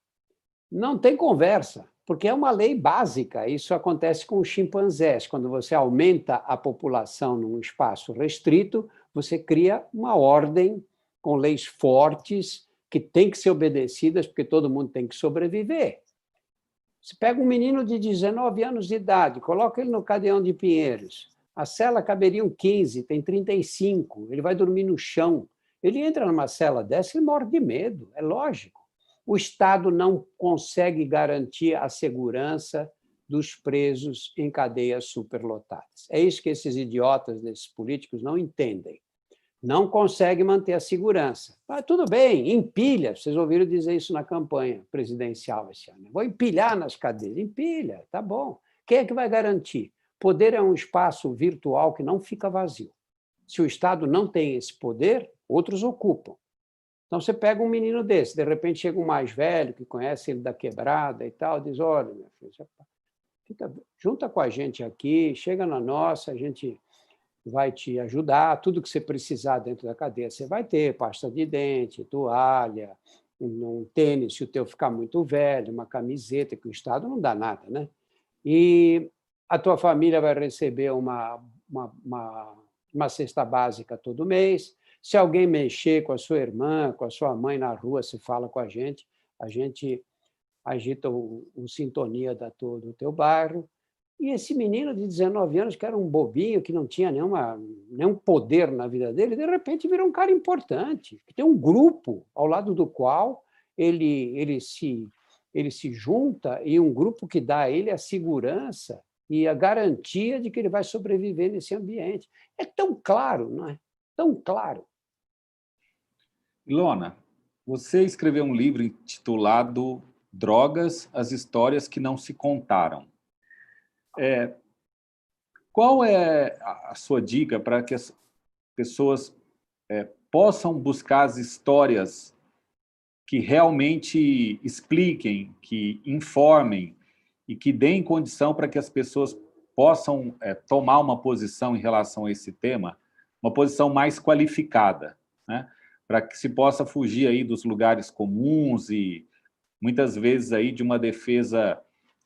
Não tem conversa, porque é uma lei básica. Isso acontece com os chimpanzés. Quando você aumenta a população num espaço restrito, você cria uma ordem com leis fortes que têm que ser obedecidas, porque todo mundo tem que sobreviver. Você pega um menino de 19 anos de idade, coloca ele no Cadeão de Pinheiros, a cela caberiam 15, tem 35, ele vai dormir no chão. Ele entra numa cela dessa e morre de medo, é lógico. O Estado não consegue garantir a segurança dos presos em cadeias superlotadas. É isso que esses idiotas desses políticos não entendem. Não consegue manter a segurança. Mas tudo bem, empilha. Vocês ouviram dizer isso na campanha presidencial esse ano. Vou empilhar nas cadeias. Empilha, tá bom. Quem é que vai garantir? Poder é um espaço virtual que não fica vazio. Se o Estado não tem esse poder, outros ocupam. Então, você pega um menino desse, de repente chega um mais velho, que conhece ele da quebrada e tal, diz, olha, minha filha, junta com a gente aqui, chega na nossa, a gente vai te ajudar, tudo que você precisar dentro da cadeia você vai ter, pasta de dente, toalha, um tênis, se o teu ficar muito velho, uma camiseta, que o Estado não dá nada, né? E a tua família vai receber uma cesta básica todo mês. Se alguém mexer com a sua irmã, com a sua mãe na rua, se fala com a gente agita o sintonia do teu bairro. E esse menino de 19 anos, que era um bobinho, que não tinha nenhum poder na vida dele, de repente virou um cara importante, que tem um grupo ao lado do qual ele ele se junta em um grupo que dá a ele a segurança e a garantia de que ele vai sobreviver nesse ambiente. É tão claro, não é? Tão claro. Ilona, você escreveu um livro intitulado Drogas, as histórias que não se contaram. Qual é a sua dica para que as pessoas possam buscar as histórias que realmente expliquem, que informem e que deem condição para que as pessoas possam tomar uma posição em relação a esse tema, uma posição mais qualificada, né? Para que se possa fugir aí dos lugares comuns e, muitas vezes, aí de uma defesa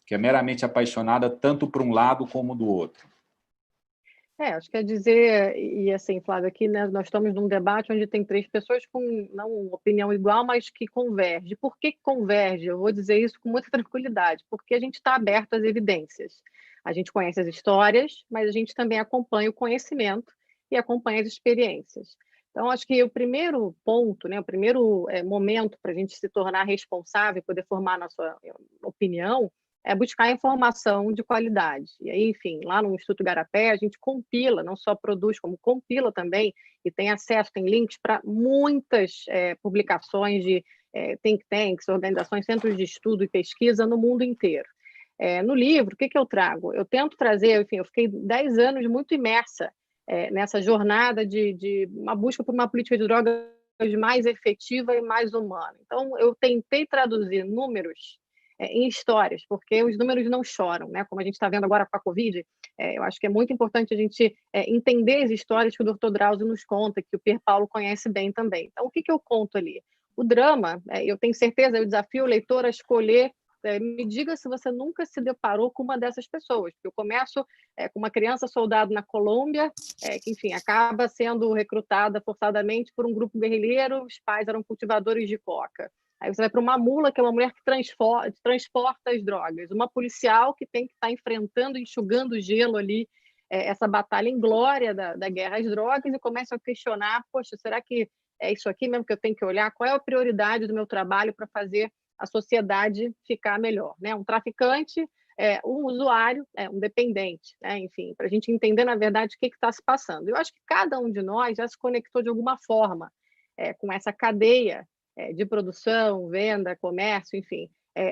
que é meramente apaixonada tanto por um lado como do outro. Acho que é dizer, e assim, Flávio, aqui, né, nós estamos num debate onde tem três pessoas com não uma opinião igual, mas que converge. Por que converge? Eu vou dizer isso com muita tranquilidade, porque a gente está aberto às evidências. A gente conhece as histórias, mas a gente também acompanha o conhecimento e acompanha as experiências. Então, acho que o primeiro ponto, né, o primeiro momento para a gente se tornar responsável e poder formar a nossa opinião é buscar informação de qualidade. E aí, enfim, lá no Instituto Garapé, a gente compila, não só produz, como compila também, e tem acesso, tem links para muitas publicações de think tanks, organizações, centros de estudo e pesquisa no mundo inteiro. No livro, o que eu trago? Eu tento trazer, enfim, eu fiquei 10 anos muito imersa nessa jornada de uma busca por uma política de drogas mais efetiva e mais humana. Então, eu tentei traduzir números em histórias, porque os números não choram, né? Como a gente está vendo agora com a Covid, eu acho que é muito importante a gente entender as histórias que o Dr. Drauzio nos conta, que o Pier Paolo conhece bem também. Então, o que eu conto ali? O drama, eu tenho certeza, eu desafio o leitor a escolher, me diga se você nunca se deparou com uma dessas pessoas, porque eu começo com uma criança soldado na Colômbia, que, enfim, acaba sendo recrutada forçadamente por um grupo guerrilheiro, os pais eram cultivadores de coca. Aí você vai para uma mula, que é uma mulher que transporta as drogas. Uma policial que tem que estar enfrentando, enxugando gelo ali, essa batalha inglória da guerra às drogas, e começa a questionar, poxa, será que é isso aqui mesmo que eu tenho que olhar? Qual é a prioridade do meu trabalho para fazer a sociedade ficar melhor? Né? Um traficante, um usuário, um dependente. Né? Enfim, para a gente entender, na verdade, o que está se passando. Eu acho que cada um de nós já se conectou de alguma forma com essa cadeia de produção, venda, comércio, enfim,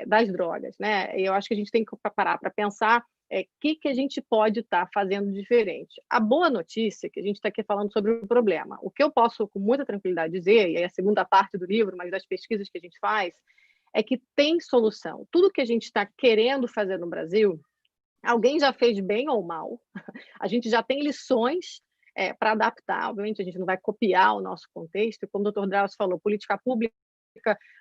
das drogas, né? E eu acho que a gente tem que parar para pensar o que a gente pode estar fazendo diferente. A boa notícia é que a gente está aqui falando sobre o problema. O que eu posso, com muita tranquilidade, dizer, e é a segunda parte do livro, mas das pesquisas que a gente faz, é que tem solução. Tudo que a gente está querendo fazer no Brasil, alguém já fez bem ou mal, a gente já tem lições para adaptar. Obviamente, a gente não vai copiar o nosso contexto, como o Dr. Drauzio falou, política pública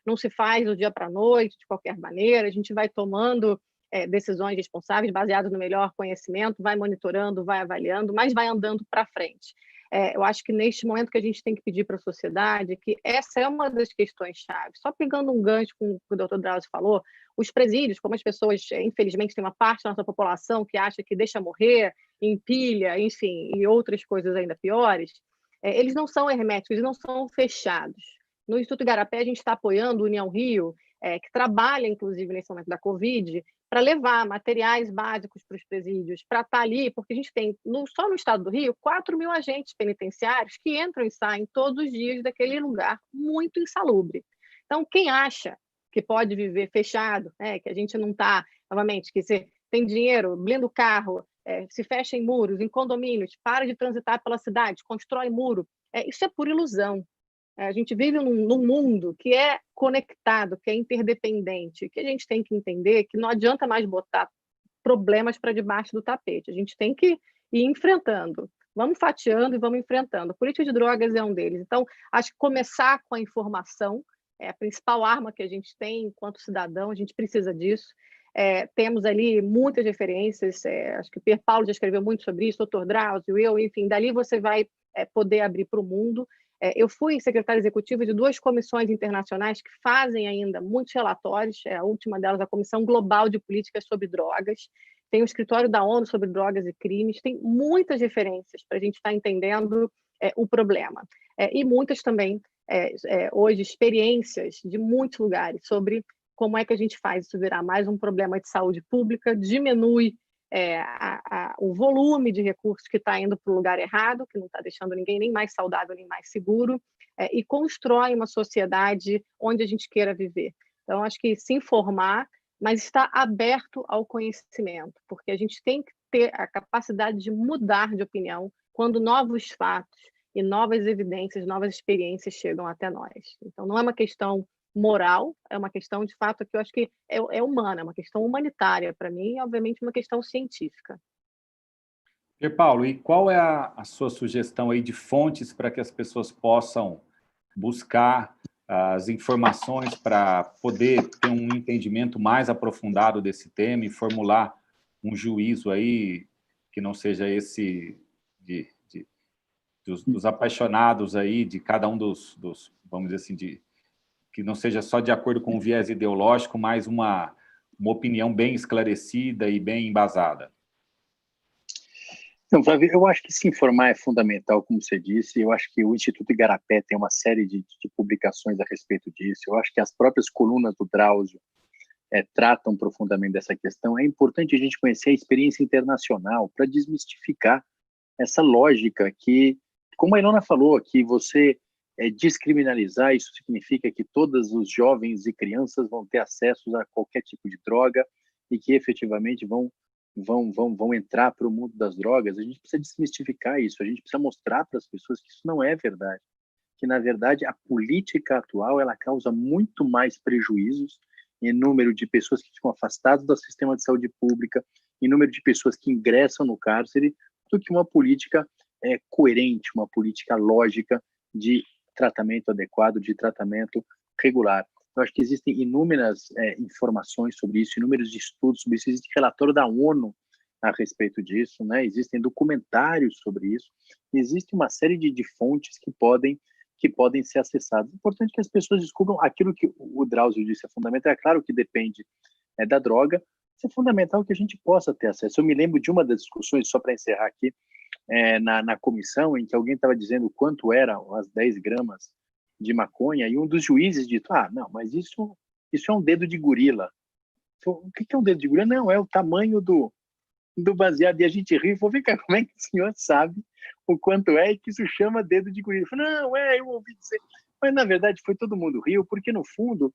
não se faz do dia para a noite, de qualquer maneira, a gente vai tomando decisões responsáveis, baseadas no melhor conhecimento, vai monitorando, vai avaliando, mas vai andando para frente. Eu acho que neste momento que a gente tem que pedir para a sociedade, que essa é uma das questões-chave. Só pegando um gancho com o que o Dr. Drauzio falou, os presídios, como as pessoas, infelizmente, tem uma parte da nossa população que acha que deixa morrer, empilha, enfim, e outras coisas ainda piores, eles não são herméticos, eles não são fechados. No Instituto Garapé, a gente está apoiando o União Rio, que trabalha, inclusive, nesse momento da Covid, para levar materiais básicos para os presídios, para estar ali, porque a gente tem, só no estado do Rio, 4.000 agentes penitenciários que entram e saem todos os dias daquele lugar muito insalubre. Então, quem acha que pode viver fechado, que a gente não está, novamente, que você tem dinheiro, blinda o carro, se fecha em muros, em condomínios, para de transitar pela cidade, constrói muro, isso é pura ilusão. A gente vive num mundo que é conectado, que é interdependente, que a gente tem que entender que não adianta mais botar problemas para debaixo do tapete. A gente tem que ir enfrentando. Vamos fatiando e vamos enfrentando. A política de drogas é um deles. Então, acho que começar com a informação é a principal arma que a gente tem enquanto cidadão, a gente precisa disso. Temos ali muitas referências, acho que o Pier Paolo já escreveu muito sobre isso, o Dr. Drauzio, eu, enfim, dali você vai poder abrir para o mundo. Eu fui secretária executiva de 2 comissões internacionais que fazem ainda muitos relatórios, a última delas a Comissão Global de Políticas sobre Drogas, tem o Escritório da ONU sobre Drogas e Crimes, tem muitas referências para a gente estar entendendo o problema. E muitas também, hoje, experiências de muitos lugares sobre como é que a gente faz isso virar mais um problema de saúde pública, diminui o volume de recursos que está indo para o lugar errado, que não está deixando ninguém nem mais saudável, nem mais seguro, e constrói uma sociedade onde a gente queira viver. Então, acho que se informar, mas estar aberto ao conhecimento, porque a gente tem que ter a capacidade de mudar de opinião quando novos fatos e novas evidências, novas experiências chegam até nós. Então, não é uma questão moral, é uma questão, de fato, que eu acho que é humana, é uma questão humanitária para mim e, obviamente, uma questão científica. E, Paulo, e qual é a sua sugestão aí de fontes para que as pessoas possam buscar as informações para poder ter um entendimento mais aprofundado desse tema e formular um juízo aí que não seja esse dos apaixonados aí, de cada um dos, vamos dizer assim, que não seja só de acordo com o viés ideológico, mas uma opinião bem esclarecida e bem embasada? Não, Flávio, eu acho que se informar é fundamental, como você disse. Eu acho que o Instituto Igarapé tem uma série de publicações a respeito disso. Eu acho que as próprias colunas do Drauzio tratam profundamente dessa questão. É importante a gente conhecer a experiência internacional para desmistificar essa lógica que, como a Ilona falou, que você descriminalizar, isso significa que todos os jovens e crianças vão ter acesso a qualquer tipo de droga e que efetivamente vão entrar para o mundo das drogas. A gente precisa desmistificar isso, a gente precisa mostrar para as pessoas que isso não é verdade, que na verdade a política atual ela causa muito mais prejuízos em número de pessoas que ficam afastadas do sistema de saúde pública, em número de pessoas que ingressam no cárcere, do que uma política coerente, uma política lógica de tratamento adequado, de tratamento regular. Eu acho que existem inúmeras informações sobre isso, inúmeros estudos sobre isso, existe relatório da ONU a respeito disso, né? Existem documentários sobre isso, existe uma série de fontes que podem ser acessadas. É importante que as pessoas descubram aquilo que o Drauzio disse, é fundamental. É claro que depende da droga, mas é fundamental que a gente possa ter acesso. Eu me lembro de uma das discussões, só para encerrar aqui, na comissão, em que alguém estava dizendo quanto eram as 10 gramas de maconha, e um dos juízes disse, não, mas isso é um dedo de gorila. O que é um dedo de gorila? Não, é o tamanho do baseado. E a gente ri, vem cá, como é que o senhor sabe o quanto é que isso chama dedo de gorila? Não, eu ouvi dizer. Mas, na verdade, foi todo mundo riu, porque, no fundo,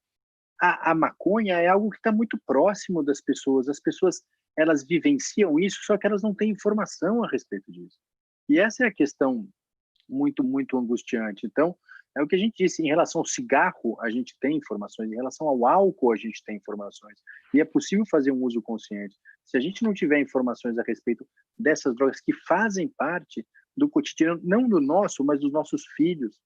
a maconha é algo que está muito próximo das pessoas. As pessoas, elas vivenciam isso, só que elas não têm informação a respeito disso. E essa é a questão muito, muito angustiante. Então, é o que a gente disse, em relação ao cigarro, a gente tem informações, em relação ao álcool, a gente tem informações, e é possível fazer um uso consciente. Se a gente não tiver informações a respeito dessas drogas que fazem parte do cotidiano, não do nosso, mas dos nossos filhos,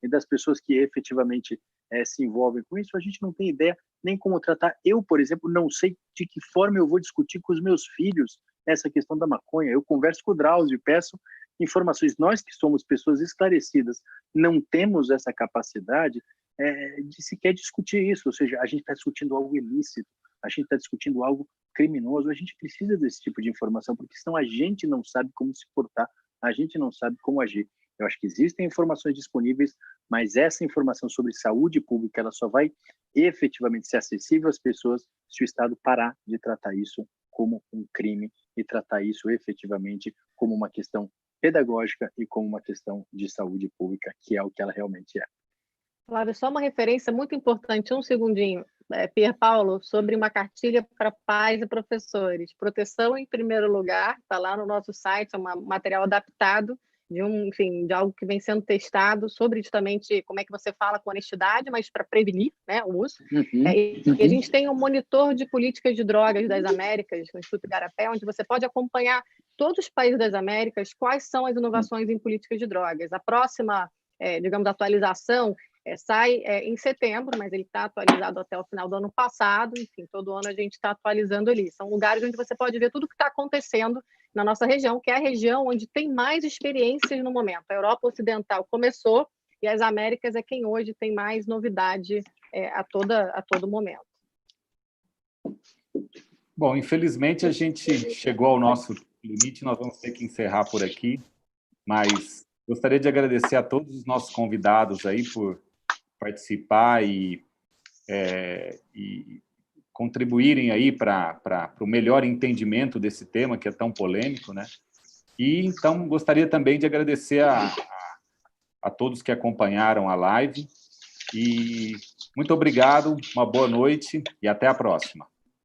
e das pessoas que efetivamente se envolvem com isso, a gente não tem ideia nem como tratar. Eu, por exemplo, não sei de que forma eu vou discutir com os meus filhos essa questão da maconha. Eu converso com o Drauzio e peço informações. Nós que somos pessoas esclarecidas não temos essa capacidade de sequer discutir isso, ou seja, a gente está discutindo algo ilícito, a gente está discutindo algo criminoso, a gente precisa desse tipo de informação, porque senão a gente não sabe como se portar, a gente não sabe como agir. Eu acho que existem informações disponíveis, mas essa informação sobre saúde pública ela só vai efetivamente ser acessível às pessoas se o Estado parar de tratar isso como um crime e tratar isso efetivamente como uma questão pedagógica e como uma questão de saúde pública, que é o que ela realmente é. Flávio, só uma referência muito importante, um segundinho, Pier Paulo, sobre uma cartilha para pais e professores. Proteção em primeiro lugar, está lá no nosso site, é um material adaptado de algo que vem sendo testado sobre justamente como é que você fala com honestidade, mas para prevenir, né, o uso. E a gente tem um monitor de políticas de drogas das Américas, no Instituto Igarapé, onde você pode acompanhar todos os países das Américas, quais são as inovações em políticas de drogas. A próxima, digamos, atualização sai em setembro, mas ele está atualizado até o final do ano passado. Enfim, todo ano a gente está atualizando ali. São lugares onde você pode ver tudo o que está acontecendo na nossa região, que é a região onde tem mais experiências no momento. A Europa Ocidental começou e as Américas é quem hoje tem mais novidade a todo momento. Bom, infelizmente a gente chegou ao nosso limite, nós vamos ter que encerrar por aqui, mas gostaria de agradecer a todos os nossos convidados aí por participar e e contribuírem aí para o melhor entendimento desse tema, que é tão polêmico, né? E, então, gostaria também de agradecer a todos que acompanharam a live. E muito obrigado, uma boa noite e até a próxima.